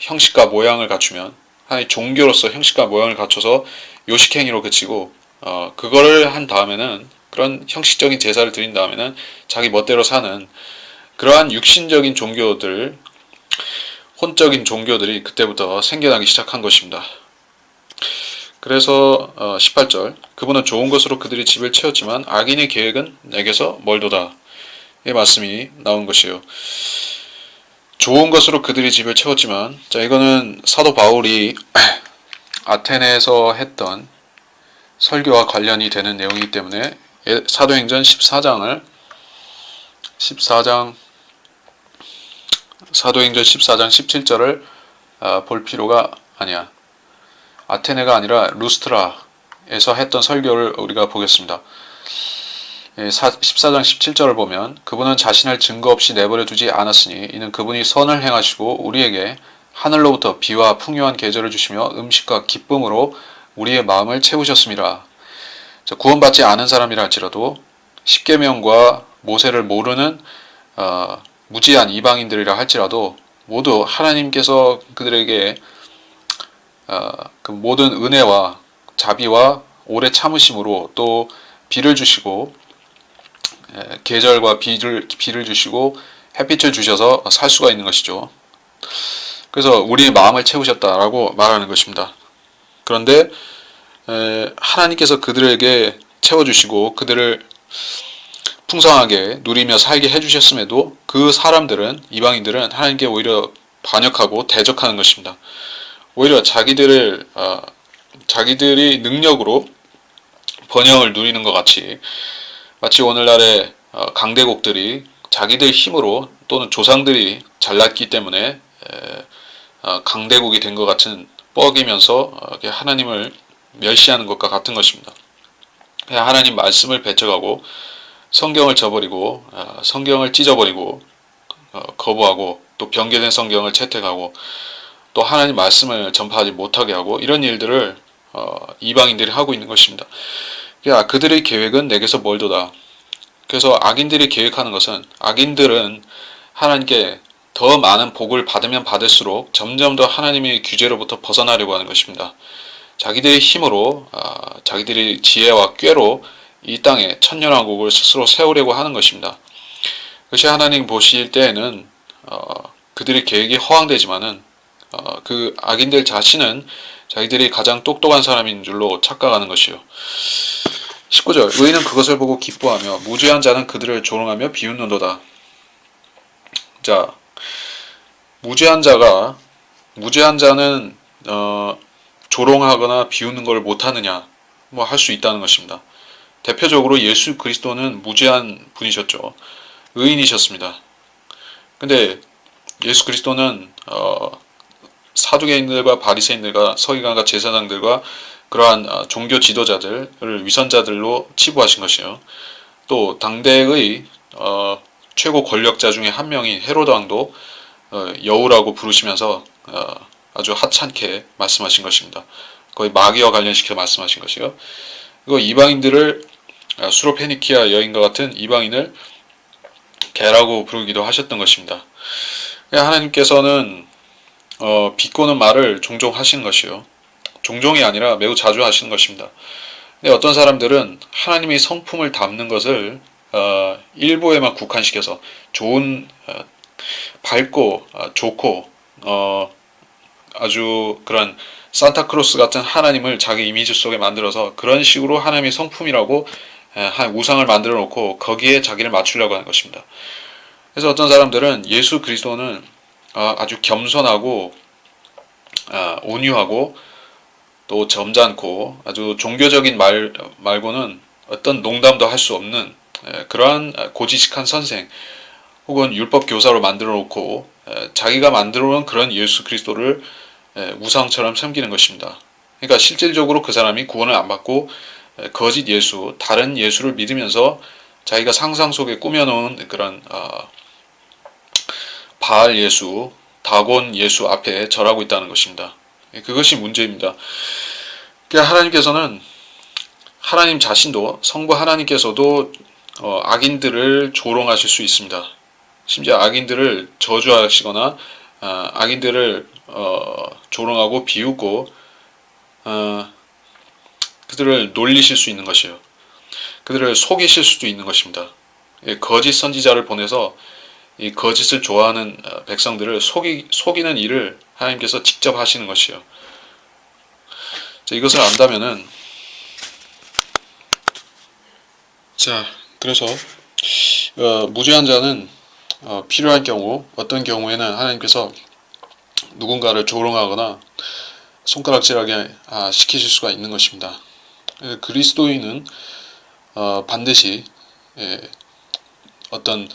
형식과 모양을 갖추면 하나의 종교로서 형식과 모양을 갖춰서 요식행위로 그치고 그거를 한 다음에는 그런 형식적인 제사를 드린 다음에는 자기 멋대로 사는 그러한 육신적인 종교들 혼적인 종교들이 그때부터 생겨나기 시작한 것입니다. 그래서 18절 그분은 좋은 것으로 그들이 집을 채웠지만 악인의 계획은 내게서 멀도다. 이 말씀이 나온 것이에요. 좋은 것으로 그들이 집을 채웠지만 자 이거는 사도 바울이 아테네에서 했던 설교와 관련이 되는 내용이기 때문에 사도행전 14장 사도행전 14장 17절을 볼 필요가 아니야. 아테네가 아니라 루스트라에서 했던 설교를 우리가 보겠습니다. 14장 17절을 보면 그분은 자신을 증거 없이 내버려 두지 않았으니 이는 그분이 선을 행하시고 우리에게 하늘로부터 비와 풍요한 계절을 주시며 음식과 기쁨으로 우리의 마음을 채우셨습니다. 구원받지 않은 사람이라 할지라도 십계명과 모세를 모르는 무지한 이방인들이라 할지라도 모두 하나님께서 그들에게 그 모든 은혜와 자비와 오래 참으심으로 또 비를 주시고 계절과 비를 주시고 햇빛을 주셔서 살 수가 있는 것이죠. 그래서 우리의 마음을 채우셨다라고 말하는 것입니다. 그런데 하나님께서 그들에게 채워주시고 그들을 풍성하게 누리며 살게 해주셨음에도 그 사람들은 이방인들은 하나님께 오히려 반역하고 대적하는 것입니다. 오히려 자기들이 능력으로 번영을 누리는 것 같이 마치 오늘날의 강대국들이 자기들 힘으로 또는 조상들이 잘났기 때문에 강대국이 된 것 같은 뻐기면서 하나님을 멸시하는 것과 같은 것입니다. 하나님 말씀을 배척하고 성경을 저버리고 성경을 찢어버리고 거부하고 또 변개된 성경을 채택하고 또 하나님 말씀을 전파하지 못하게 하고 이런 일들을 이방인들이 하고 있는 것입니다. 그들의 계획은 내게서 멀도다. 그래서 악인들이 계획하는 것은 악인들은 하나님께 더 많은 복을 받으면 받을수록 점점 더 하나님의 규제로부터 벗어나려고 하는 것입니다. 자기들의 힘으로 자기들의 지혜와 꾀로 이 땅에 천년왕국을 스스로 세우려고 하는 것입니다. 그것이 하나님 보실 때에는 그들의 계획이 허황되지만은 그 악인들 자신은 자기들이 가장 똑똑한 사람인 줄로 착각하는 것이요. 19절 의인은 그것을 보고 기뻐하며 무죄한 자는 그들을 조롱하며 비웃는도다. 자, 무죄한 자는 조롱하거나 비웃는 걸 못하느냐 뭐 할 수 있다는 것입니다. 대표적으로 예수 그리스도는 무죄한 분이셨죠. 의인이셨습니다. 근데 예수 그리스도는 사두개인들과 바리새인들과 서기관과 제사장들과 그러한 종교 지도자들을 위선자들로 치부하신 것이요. 또 당대의 최고 권력자 중에 한 명인 헤로드 왕도 여우라고 부르시면서 아주 하찮게 말씀하신 것입니다. 거의 마귀와 관련시켜 말씀하신 것이요. 그리고 이방인들을 수로페니키아 여인과 같은 이방인을 개라고 부르기도 하셨던 것입니다. 하나님께서는 비꼬는 말을 종종 하시는 것이요. 종종이 아니라 매우 자주 하시는 것입니다. 근데 어떤 사람들은 하나님의 성품을 담는 것을 일부에만 국한시켜서 좋은 밝고 좋고 아주 그런 산타크로스 같은 하나님을 자기 이미지 속에 만들어서 그런 식으로 하나님의 성품이라고 한 우상을 만들어 놓고 거기에 자기를 맞추려고 하는 것입니다. 그래서 어떤 사람들은 예수 그리스도는 아주 겸손하고 온유하고 또 점잖고 아주 종교적인 말고는 어떤 농담도 할 수 없는 그러한 고지식한 선생 혹은 율법 교사로 만들어 놓고 자기가 만들어 놓은 그런 예수 그리스도를 우상처럼 섬기는 것입니다. 그러니까 실질적으로 그 사람이 구원을 안 받고 거짓 예수, 다른 예수를 믿으면서 자기가 상상 속에 꾸며놓은 그런 바알 예수, 다곤 예수 앞에 절하고 있다는 것입니다. 그것이 문제입니다. 그러니까 하나님께서는 하나님 자신도 성부 하나님께서도 악인들을 조롱하실 수 있습니다. 심지어 악인들을 저주하시거나 악인들을 조롱하고 비웃고 그들을 놀리실 수 있는 것이요. 그들을 속이실 수도 있는 것입니다. 거짓 선지자를 보내서 이 거짓을 좋아하는 백성들을 속이는 일을 하나님께서 직접 하시는 것이요. 이것을 안다면은 그래서 무죄한 자는 필요한 경우 어떤 경우에는 하나님께서 누군가를 조롱하거나 손가락질하게 시키실 수가 있는 것입니다. 그리스도인은 반드시 어떤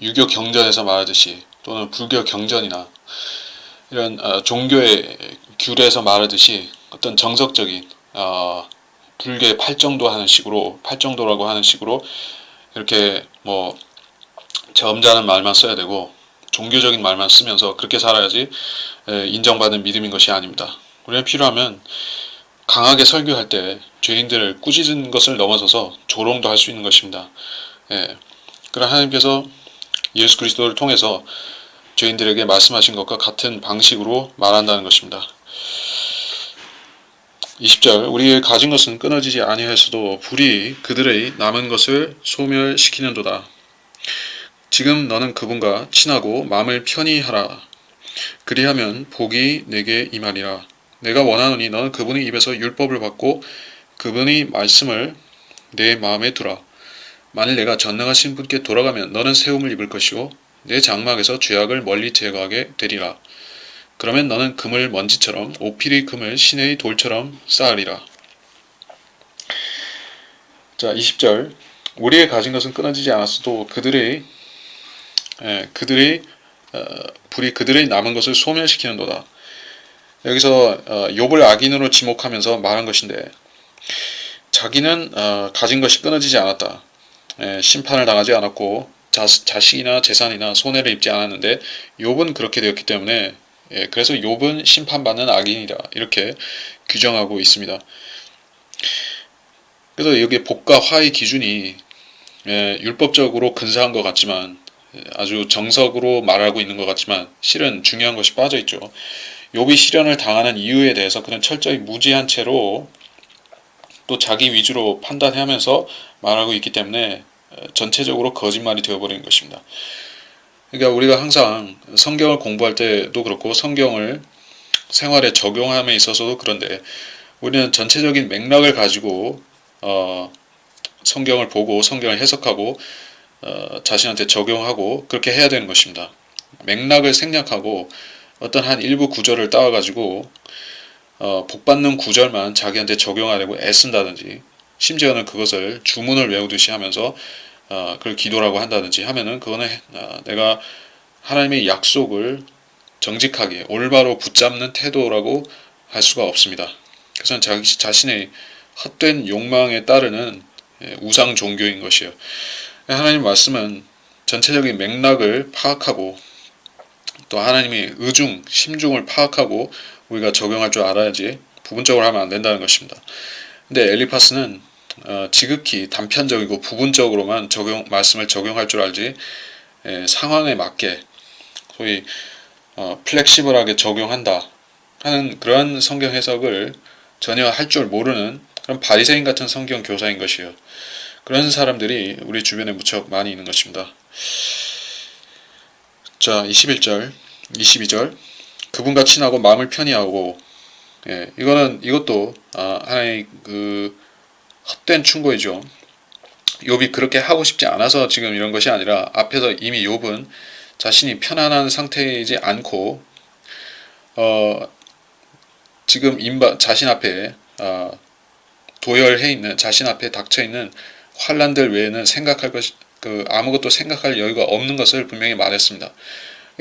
유교 경전에서 말하듯이 또는 불교 경전이나 이런 종교의 규례에서 말하듯이 어떤 정석적인 불교의 팔정도 하는 식으로 팔정도라고 하는 식으로 이렇게 뭐 점잖은 말만 써야 되고 종교적인 말만 쓰면서 그렇게 살아야지 인정받는 믿음인 것이 아닙니다. 우리는 필요하면 강하게 설교할 때 죄인들을 꾸짖는 것을 넘어서서 조롱도 할 수 있는 것입니다. 그러나 하나님께서 예수 그리스도를 통해서 죄인들에게 말씀하신 것과 같은 방식으로 말한다는 것입니다. 20절 우리의 가진 것은 끊어지지 아니하였어도 불이 그들의 남은 것을 소멸시키는도다. 지금 너는 그분과 친하고 마음을 편히 하라. 그리하면 복이 내게 임하리라. 내가 원하노니 너는 그분의 입에서 율법을 받고 그분의 말씀을 내 마음에 두라. 만일 내가 전능하신 분께 돌아가면 너는 세움을 입을 것이요 내 장막에서 죄악을 멀리 제거하게 되리라. 그러면 너는 금을 먼지처럼 오필의 금을 시내의 돌처럼 쌓으리라. 20절 우리의 가진 것은 끊어지지 않았어도 그들의 불이 그들의 남은 것을 소멸시키는도다. 여기서 욥을 악인으로 지목하면서 말한 것인데, 자기는 가진 것이 끊어지지 않았다. 심판을 당하지 않았고 자식이나 재산이나 손해를 입지 않았는데, 욥은 그렇게 되었기 때문에 그래서 욥은 심판받는 악인이다, 이렇게 규정하고 있습니다. 그래서 여기 복과 화의 기준이 율법적으로 근사한 것 같지만, 아주 정석으로 말하고 있는 것 같지만 실은 중요한 것이 빠져 있죠. 욥이 시련을 당하는 이유에 대해서 그는 철저히 무지한 채로 또 자기 위주로 판단하면서 말하고 있기 때문에 전체적으로 거짓말이 되어버리는 것입니다. 그러니까 우리가 항상 성경을 공부할 때도 그렇고 성경을 생활에 적용함에 있어서도 그런데, 우리는 전체적인 맥락을 가지고 성경을 보고 성경을 해석하고 자신한테 적용하고 그렇게 해야 되는 것입니다. 맥락을 생략하고 어떤 한 일부 구절을 따와가지고 복받는 구절만 자기한테 적용하려고 애쓴다든지, 심지어는 그것을 주문을 외우듯이 하면서 그걸 기도라고 한다든지 하면은, 그거는 내가 하나님의 약속을 정직하게 올바로 붙잡는 태도라고 할 수가 없습니다. 그것은 자기 자신의 헛된 욕망에 따르는 우상 종교인 것이에요. 하나님 말씀은 전체적인 맥락을 파악하고 또 하나님의 의중, 심중을 파악하고 우리가 적용할 줄 알아야지 부분적으로 하면 안 된다는 것입니다. 근데 엘리파스는 지극히 단편적이고 부분적으로만 말씀을 적용할 줄 알지 상황에 맞게 소위 플렉시블하게 적용한다 하는 그러한 성경 해석을 전혀 할 줄 모르는 그런 바리새인 같은 성경 교사인 것이에요. 그런 사람들이 우리 주변에 무척 많이 있는 것입니다. 자, 21절, 22절. 그분과 친하고 마음을 편히 하고, 이것도 하나의 그 헛된 충고이죠. 욥이 그렇게 하고 싶지 않아서 지금 이런 것이 아니라, 앞에서 이미 욥은 자신이 편안한 상태이지 않고 지금 자신 앞에 도열해 있는, 자신 앞에 닥쳐 있는 환란들 외에는 아무것도 생각할 여유가 없는 것을 분명히 말했습니다.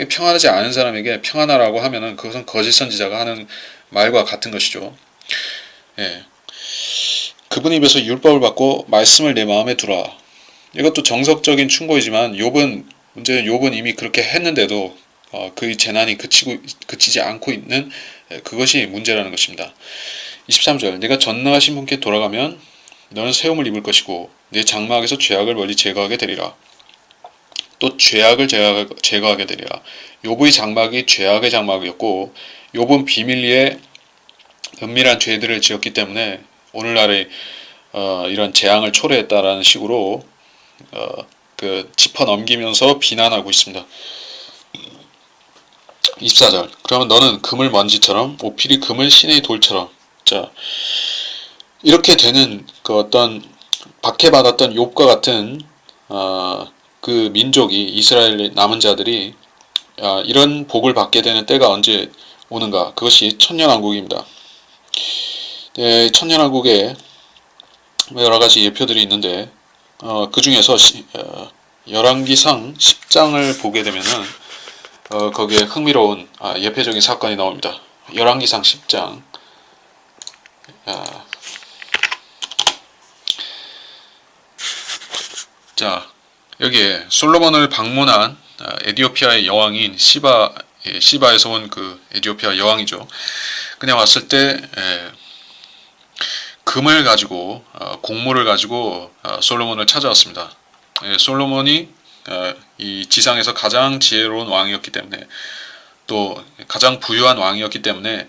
평안하지 않은 사람에게 평안하라고 하면은 그것은 거짓 선지자가 하는 말과 같은 것이죠. 그분 입에서 율법을 받고 말씀을 내 마음에 두라. 이것도 정석적인 충고이지만 문제는 욥은 이미 그렇게 했는데도 그의 재난이 그치지 않고 있는 그것이 문제라는 것입니다. 23절. 네가 전능하신 분께 돌아가면 너는 세움을 입을 것이고 네 장막에서 죄악을 멀리 제거하게 되리라. 또 죄악을 제거하게 되리라. 욥의 장막이 죄악의 장막이었고, 욥은 비밀리에 은밀한 죄들을 지었기 때문에 오늘날의 이런 재앙을 초래했다라는 식으로 짚어 넘기면서 비난하고 있습니다. 24절. 그러면 너는 그물 먼지처럼 오필이 그물 시내의 돌처럼. 자, 이렇게 되는 그 어떤 박해받았던 욥과 같은 그 민족이, 이스라엘 남은 자들이 이런 복을 받게 되는 때가 언제 오는가? 그것이 천년왕국입니다. 천년왕국에 여러 가지 예표들이 있는데 그 중에서 열왕기상 10장을 보게 되면은 거기에 흥미로운 예표적인 사건이 나옵니다. 열왕기상 10장. 자, 여기에 솔로몬을 방문한 에디오피아의 여왕인 시바에서 온 그 에디오피아 여왕이죠. 그냥 왔을 때 금을 가지고 곡물을 가지고 솔로몬을 찾아왔습니다. 솔로몬이 이 지상에서 가장 지혜로운 왕이었기 때문에, 또 가장 부유한 왕이었기 때문에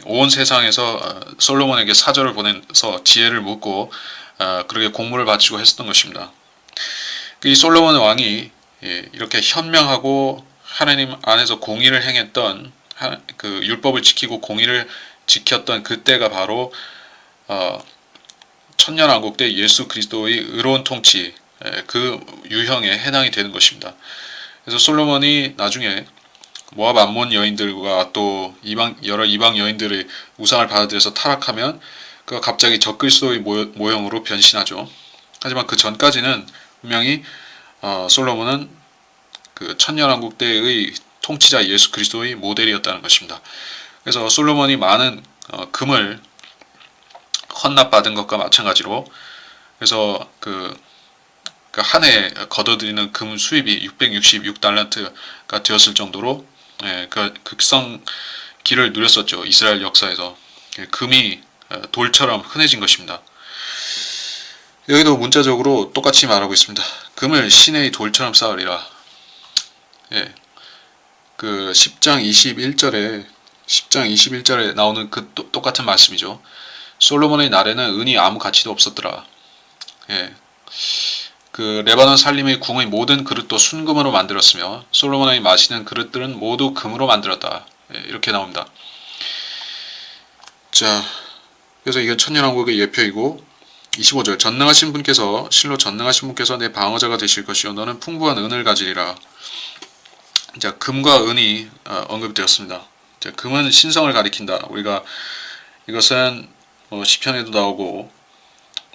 온 세상에서 솔로몬에게 사절을 보내서 지혜를 묻고 그렇게 공물을 바치고 했었던 것입니다. 이 솔로몬 왕이 이렇게 현명하고 하나님 안에서 공의를 행했던, 그 율법을 지키고 공의를 지켰던 그때가 바로 천년왕국 때 예수 그리스도의 의로운 통치, 그 유형에 해당이 되는 것입니다. 그래서 솔로몬이 나중에 모압 암몬 여인들과 또 여러 이방 여인들의 우상을 받아들여서 타락하면 그가 갑자기 적그리스도의 모형으로 변신하죠. 하지만 그 전까지는 분명히 솔로몬은 그 천년왕국 때의 통치자 예수 그리스도의 모델이었다는 것입니다. 그래서 솔로몬이 많은 금을 헌납받은 것과 마찬가지로, 그래서 그 한 해 거둬들이는 금 수입이 666달란트가 되었을 정도로 그 극성기를 누렸었죠. 이스라엘 역사에서 금이 돌처럼 흔해진 것입니다. 여기도 문자적으로 똑같이 말하고 있습니다. 금을 시내의 돌처럼 쌓으리라. 그 10장 21절에 나오는 그 똑같은 말씀이죠. 솔로몬의 날에는 은이 아무 가치도 없었더라. 그 레바논 살림의 궁의 모든 그릇도 순금으로 만들었으며 솔로몬의 마시는 그릇들은 모두 금으로 만들었다. 이렇게 나옵니다. 자, 그래서 이게 천년왕국의 예표이고, 25절 전능하신 분께서 실로 전능하신 분께서 내 방어자가 되실 것이요 너는 풍부한 은을 가지리라. 자, 금과 은이 언급되었습니다. 자, 금은 신성을 가리킨다. 우리가 이것은 시편에도 나오고,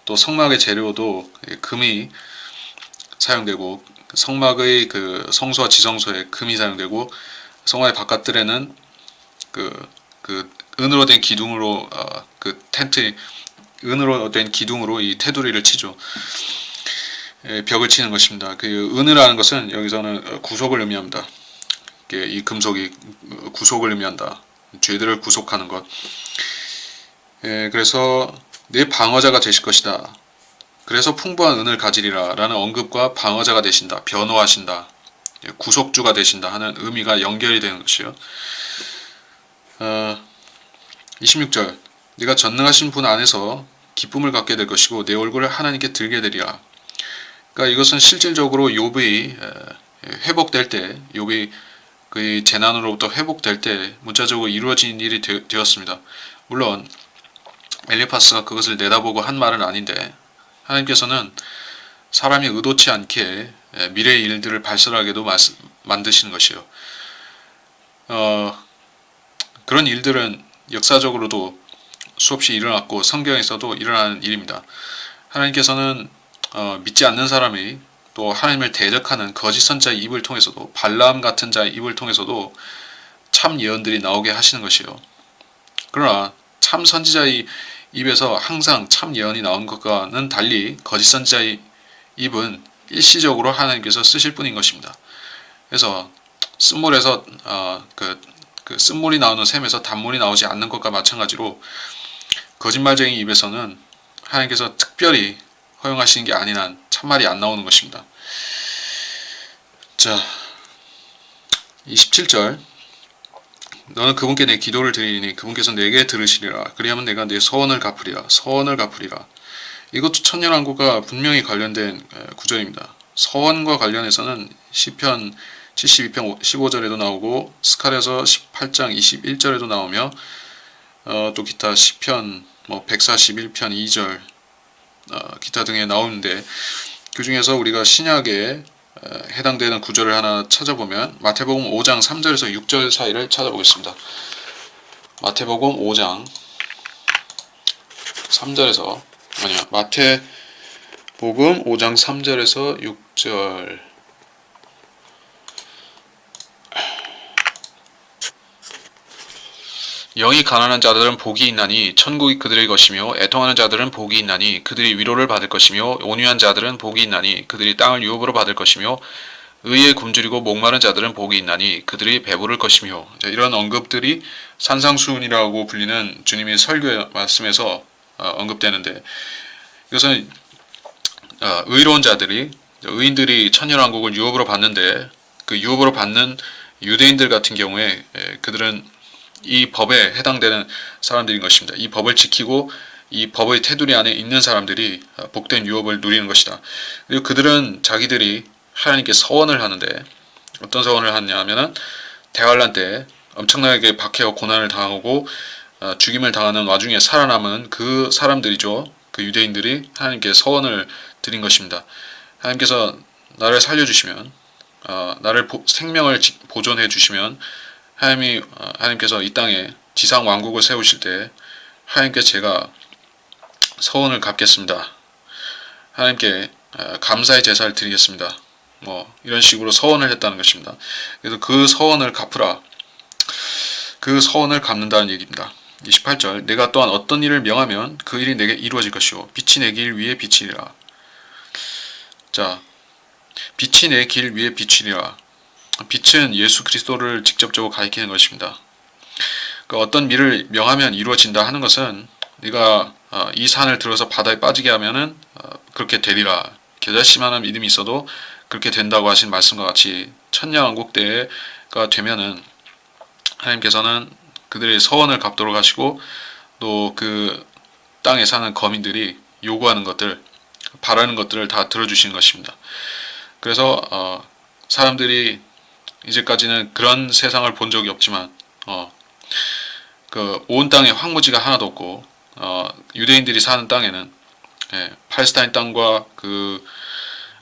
또 성막의 재료도 금이 사용되고, 성막의 그 성소와 지성소에 금이 사용되고, 성막의 바깥들에는 그 은으로 된 기둥으로 그 텐트 은으로 된 기둥으로 이 테두리를 치죠. 벽을 치는 것입니다. 그 은이라는 것은 여기서는 구속을 의미합니다. 이 금속이 구속을 의미한다. 죄들을 구속하는 것. 그래서 내 방어자가 되실 것이다. 그래서 풍부한 은을 가지리라 라는 언급과 방어자가 되신다, 변호하신다, 구속주가 되신다 하는 의미가 연결이 되는 것이요. 26절 네가 전능하신 분 안에서 기쁨을 갖게 될 것이고 내 얼굴을 하나님께 들게 되리라. 그러니까 이것은 실질적으로 욥이 회복될 때, 욥이 그 재난으로부터 회복될 때 문자적으로 이루어진 일이 되었습니다. 물론 엘리파스가 그것을 내다보고 한 말은 아닌데, 하나님께서는 사람이 의도치 않게 미래의 일들을 발설하게도 만드시는 것이요. 그런 일들은 역사적으로도 수없이 일어났고 성경에서도 일어나는 일입니다. 하나님께서는 믿지 않는 사람이 또 하나님을 대적하는 거짓 선자의 입을 통해서도, 발라암 같은 자의 입을 통해서도 참 예언들이 나오게 하시는 것이요. 그러나 참 선지자의 입에서 항상 참 예언이 나온 것과는 달리 거짓 선지자의 입은 일시적으로 하나님께서 쓰실 뿐인 것입니다. 그래서 쓴물에서 그 쓴물이 나오는 샘에서 단물이 나오지 않는 것과 마찬가지로 거짓말쟁이 입에서는 하나님께서 특별히 허용하시는 게 아닌 한 참말이 안 나오는 것입니다. 자, 27절 너는 그분께 내 기도를 드리니 그분께서 내게 들으시리라. 그리하면 내가 내 서원을 갚으리라. 서원을 갚으리라. 이것도 천년왕국과 분명히 관련된 구절입니다. 서원과 관련해서는 시편 72편 15절에도 나오고 스가랴서 18장 21절에도 나오며 또 기타 시편 141편 2절 기타 등에 나오는데, 그 중에서 우리가 신약에 해당되는 구절을 하나 찾아보면 마태복음 5장 3절에서 6절 사이를 찾아보겠습니다. 마태복음 5장 3절에서 마태복음 5장 3절에서 6절. 영이 가난한 자들은 복이 있나니 천국이 그들의 것이며 애통하는 자들은 복이 있나니 그들이 위로를 받을 것이며 온유한 자들은 복이 있나니 그들이 땅을 유업으로 받을 것이며 의에 굶주리고 목마른 자들은 복이 있나니 그들이 배부를 것이며. 이런 언급들이 산상수훈이라고 불리는 주님의 설교의 말씀에서 언급되는데, 이것은 의로운 자들이, 의인들이 천년왕국을 유업으로 받는데, 그 유업으로 받는 유대인들 같은 경우에 그들은 이 법에 해당되는 사람들인 것입니다. 이 법을 지키고 이 법의 테두리 안에 있는 사람들이 복된 유업을 누리는 것이다. 그리고 그들은 자기들이 하나님께 서원을 하는데, 어떤 서원을 하느냐 하면은 대환란 때 엄청나게 박해와 고난을 당하고 죽임을 당하는 와중에 살아남은 그 사람들이죠. 그 유대인들이 하나님께 서원을 드린 것입니다. 하나님께서 나를 살려주시면, 나를 생명을 보존해 주시면 하나님께서 이 땅에 지상 왕국을 세우실 때 하나님께 제가 서원을 갚겠습니다. 하나님께 감사의 제사를 드리겠습니다. 뭐 이런 식으로 서원을 했다는 것입니다. 그래서 그 서원을 갚으라. 그 서원을 갚는다는 얘기입니다. 28절 내가 또한 어떤 일을 명하면 그 일이 내게 이루어질 것이요 빛이 내 길 위에 비치리라. 자, 빛이 내 길 위에 비치리라. 빛은 예수 그리스도를 직접적으로 가리키는 것입니다. 그러니까 어떤 일을 명하면 이루어진다 하는 것은 네가 이 산을 들어서 바다에 빠지게 하면은 그렇게 되리라. 겨자씨만한 믿음이 있어도 그렇게 된다고 하신 말씀과 같이 천년왕국 때가 되면은 하나님께서는 그들의 서원을 갚도록 하시고 또 그 땅에 사는 거민들이 요구하는 것들, 바라는 것들을 다 들어주시는 것입니다. 그래서 사람들이 이제까지는 그런 세상을 본 적이 없지만 그 온 땅에 황무지가 하나도 없고 유대인들이 사는 땅에는 팔레스타인 땅과 그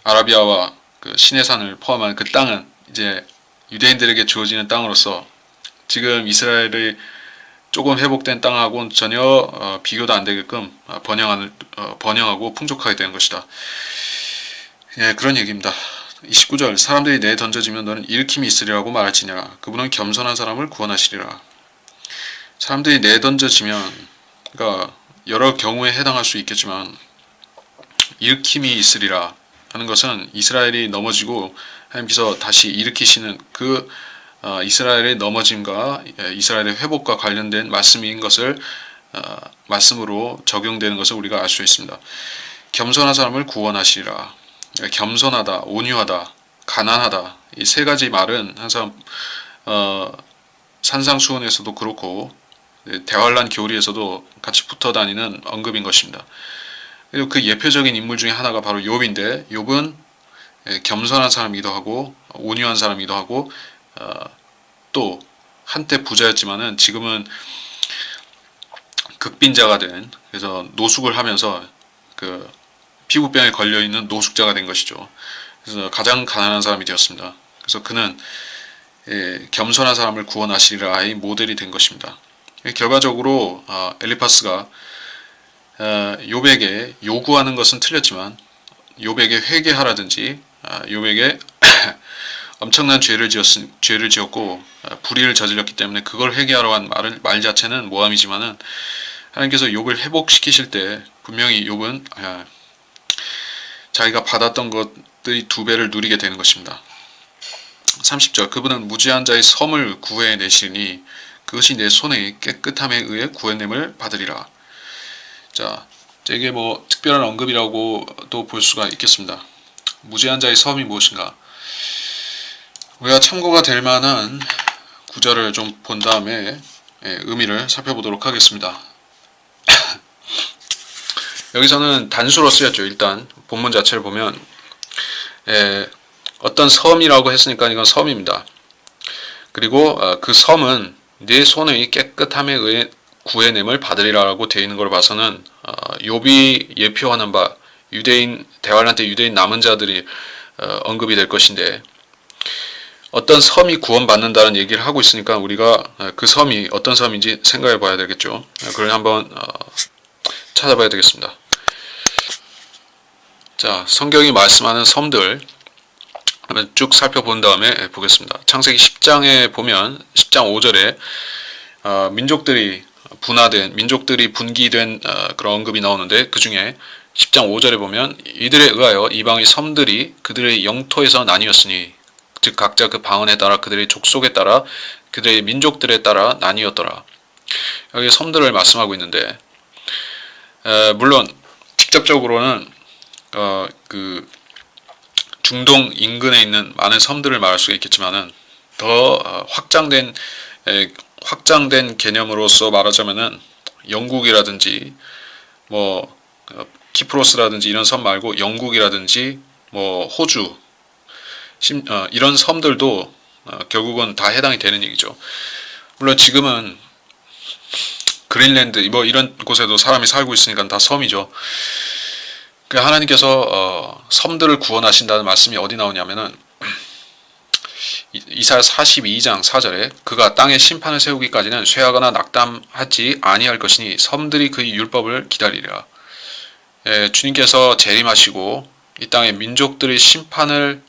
아라비아와 그 시내산을 포함한 그 땅은 이제 유대인들에게 주어지는 땅으로서 지금 이스라엘의 조금 회복된 땅하고는 전혀 비교도 안 되게끔 번영하고 풍족하게 되는 것이다. 그런 얘기입니다. 29절 사람들이 내에 던져지면 너는 일으킴이 있으리라고 말할지니라. 그분은 겸손한 사람을 구원하시리라. 사람들이 내에 던져지면 그러니까 여러 경우에 해당할 수 있겠지만 일으킴이 있으리라 하는 것은 이스라엘이 넘어지고 하나님께서 다시 일으키시는 그 이스라엘의 넘어짐과 이스라엘의 회복과 관련된 말씀인 것을 말씀으로 적용되는 것을 우리가 알 수 있습니다. 겸손한 사람을 구원하시리라. 겸손하다, 온유하다, 가난하다 이 세 가지 말은 항상 산상수훈에서도 그렇고 대환란 교리에서도 같이 붙어 다니는 언급인 것입니다. 그리고 그 예표적인 인물 중에 하나가 바로 욥인데 욥은 겸손한 사람이기도 하고 온유한 사람이기도 하고 또 한때 부자였지만은 지금은 극빈자가 된 그래서 노숙을 하면서 그 피부병에 걸려 있는 노숙자가 된 것이죠. 그래서 가장 가난한 사람이 되었습니다. 그래서 그는 겸손한 사람을 구원하시리라의 모델이 된 것입니다. 결과적으로 엘리파스가 욥에게 요구하는 것은 틀렸지만 욥에게 회개하라든지 욥에게 엄청난 죄를 지었고 불의를 저질렀기 때문에 그걸 회개하라고 한 말 자체는 모함이지만은 하나님께서 욥을 회복시키실 때 분명히 욥은 자기가 받았던 것들이 2배를 누리게 되는 것입니다. 30절 그분은 무지한 자의 섬을 구해내시니 그것이 내 손의 깨끗함에 의해 구해냄을 받으리라. 자, 이게 뭐 특별한 언급이라고도 볼 수가 있겠습니다. 무지한 자의 섬이 무엇인가? 우리가 참고가 될 만한 구절을 좀 본 다음에 의미를 살펴보도록 하겠습니다. 여기서는 단수로 쓰였죠. 일단 본문 자체를 보면 어떤 섬이라고 했으니까 이건 섬입니다. 그리고 그 섬은 네 손의 깨끗함에 의해 구해냄을 받으리라고 되어 있는 걸 봐서는 욥이 예표하는 바 유대인 대환란 때 유대인 남은 자들이 언급이 될 것인데 어떤 섬이 구원받는다는 얘기를 하고 있으니까 우리가 그 섬이 어떤 섬인지 생각해 봐야 되겠죠. 그걸 한번 찾아봐야 되겠습니다. 자, 성경이 말씀하는 섬들 한번 쭉 살펴본 다음에 보겠습니다. 창세기 10장에 보면 10장 5절에 민족들이 분기된 그런 언급이 나오는데 그 중에 10장 5절에 보면 이들에 의하여 이방의 섬들이 그들의 영토에서 나뉘었으니 즉 각자 그 방언에 따라 그들의 족속에 따라 그들의 민족들에 따라 나뉘었더라. 여기 섬들을 말씀하고 있는데 물론 직접적으로는 그 중동 인근에 있는 많은 섬들을 말할 수가 있겠지만은 더 확장된 개념으로서 말하자면은 영국이라든지 뭐 키프로스라든지 이런 섬 말고 영국이라든지 뭐 호주 이런 섬들도 결국은 다 해당이 되는 얘기죠. 물론 지금은 그린랜드 뭐 이런 곳에도 사람이 살고 있으니까 다 섬이죠. 하나님께서 섬들을 구원하신다는 말씀이 어디 나오냐면은 이사야 42장 4절에 그가 땅에 심판을 세우기까지는 쇠하거나 낙담하지 아니할 것이니 섬들이 그의 율법을 기다리리라. 주님께서 재림하시고 이 땅의 민족들의 심판을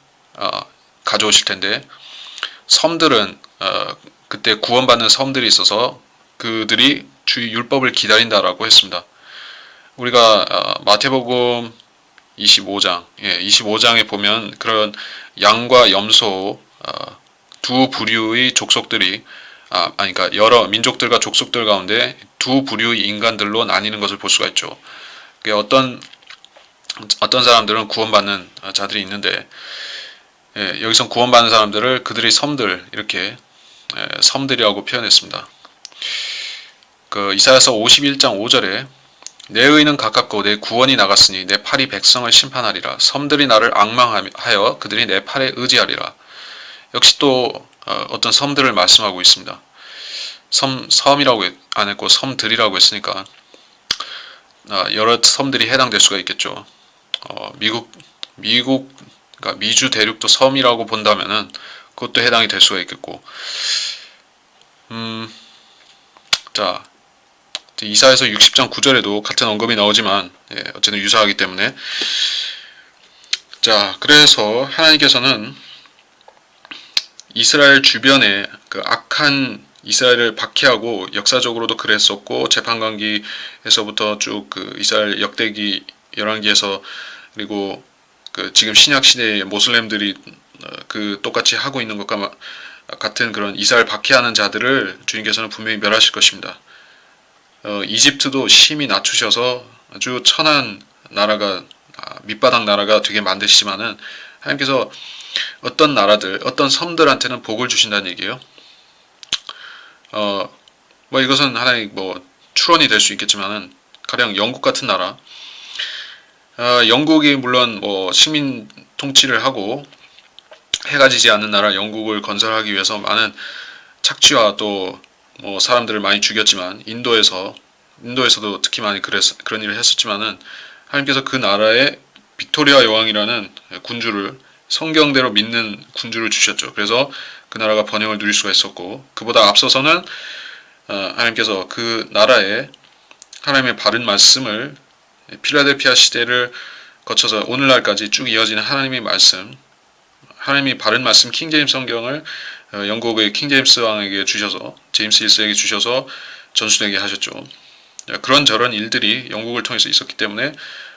가져오실 텐데, 섬들은 그때 구원받는 섬들이 있어서 그들이 주의 율법을 기다린다라고 했습니다. 우리가 마태복음 25장, 25장에 보면 그런 양과 염소 두 부류의 족속들이 그러니까 여러 민족들과 족속들 가운데 두 부류의 인간들로 나뉘는 것을 볼 수가 있죠. 어떤 사람들은 구원받는 자들이 있는데, 여기서 구원받는 사람들을 그들의 섬들, 이렇게 섬들이라고 표현했습니다. 이사야서 51장 5절에 내 의는 가깝고 내 구원이 나갔으니 내 팔이 백성을 심판하리라. 섬들이 나를 앙망하여 그들이 내 팔에 의지하리라. 역시 또 어떤 섬들을 말씀하고 있습니다. 섬이라고 안 했고 섬들이라고 했으니까 여러 섬들이 해당될 수가 있겠죠. 미국 그러니까 미주 대륙도 섬이라고 본다면은 그것도 해당이 될 수가 있겠고, 자, 이사야서 60장 9절에도 같은 언급이 나오지만 어쨌든 유사하기 때문에, 자, 그래서 하나님께서는 이스라엘 주변에 그 악한 이스라엘을 박해하고, 역사적으로도 그랬었고 재판관기에서부터 쭉 그 이스라엘 역대기 열왕기에서, 그리고 그 지금 신약 시대의 모슬렘들이 그 똑같이 하고 있는 것과 같은 그런 이스라엘 박해하는 자들을 주님께서는 분명히 멸하실 것입니다. 이집트도 심히 낮추셔서 아주 천한 나라가, 밑바닥 나라가 되게 만드시지만은 하나님께서 어떤 나라들, 어떤 섬들한테는 복을 주신다는 얘기예요. 이것은 하나의 추론이 될 수 있겠지만은, 가령 영국 같은 나라, 영국이 물론 식민 통치를 하고 해가 지지 않는 나라 영국을 건설하기 위해서 많은 착취와 또 사람들을 많이 죽였지만, 인도에서도 특히 많이 그런 일을 했었지만은, 하나님께서 그 나라에 빅토리아 여왕이라는 군주를, 성경대로 믿는 군주를 주셨죠. 그래서 그 나라가 번영을 누릴 수가 있었고, 그보다 앞서서는 하나님께서 그 나라에 하나님의 바른 말씀을, 필라델피아 시대를 거쳐서 오늘날까지 쭉 이어지는 하나님의 말씀, 하나님이 바른 말씀 킹제임스 성경을 영국의 킹제임스 왕에게 주셔서, 제임스 1세에게 주셔서 전수되게 하셨죠. 그런저런 일들이 영국을 통해서 있었기 때문에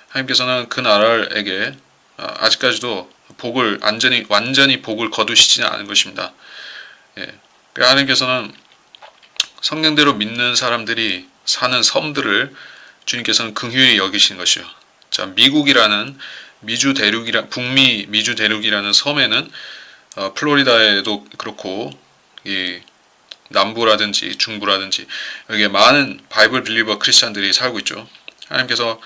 하나님께서는 그 나라에게 아직까지도 완전히 복을 거두시지는 않은 것입니다. 하나님께서는 성경대로 믿는 사람들이 사는 섬들을 주님께서는 긍휼히 여기신 것이요. 자, 미국이라는 북미 미주 대륙이라는 섬에는 플로리다에도 그렇고 이 남부라든지 중부라든지 여기에 많은 바이블 빌리버 크리스찬들이 살고 있죠. 하나님께서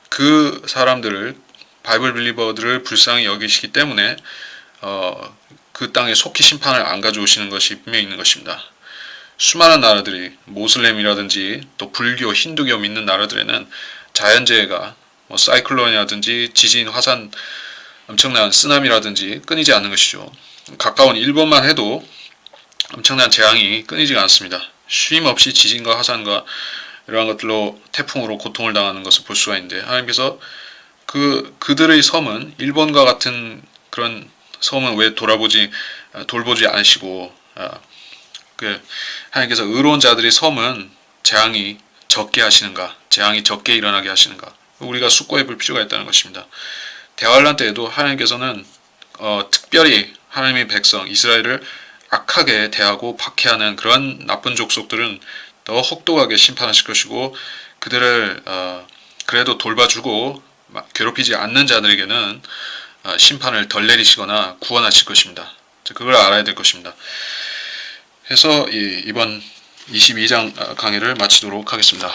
그 사람들을, 바이블 빌리버들을 불쌍히 여기시기 때문에 그 땅에 속히 심판을 안 가져오시는 것이 분명히 있는 것입니다. 수많은 나라들이, 모슬렘이라든지 또 불교, 힌두교 믿는 나라들에는 자연재해가 사이클론이라든지 지진, 화산, 엄청난 쓰나미라든지 끊이지 않는 것이죠. 가까운 일본만 해도 엄청난 재앙이 끊이지가 않습니다. 쉼 없이 지진과 화산과 이러한 것들로, 태풍으로 고통을 당하는 것을 볼 수가 있는데, 하나님께서 그들의 섬은, 일본과 같은 그런 섬은 왜 돌보지 않으시고, 하나님께서 의로운 자들의 섬은 재앙이 적게 하시는가, 재앙이 적게 일어나게 하시는가, 우리가 숙고해 볼 필요가 있다는 것입니다. 대환란 때에도 하나님께서는 특별히 하나님의 백성 이스라엘을 악하게 대하고 박해하는 그런 나쁜 족속들은 더 혹독하게 심판하실 것이고, 그들을 그래도 돌봐주고 괴롭히지 않는 자들에게는 심판을 덜 내리시거나 구원하실 것입니다. 그걸 알아야 될 것입니다. 해서 이번 22장 강의를 마치도록 하겠습니다.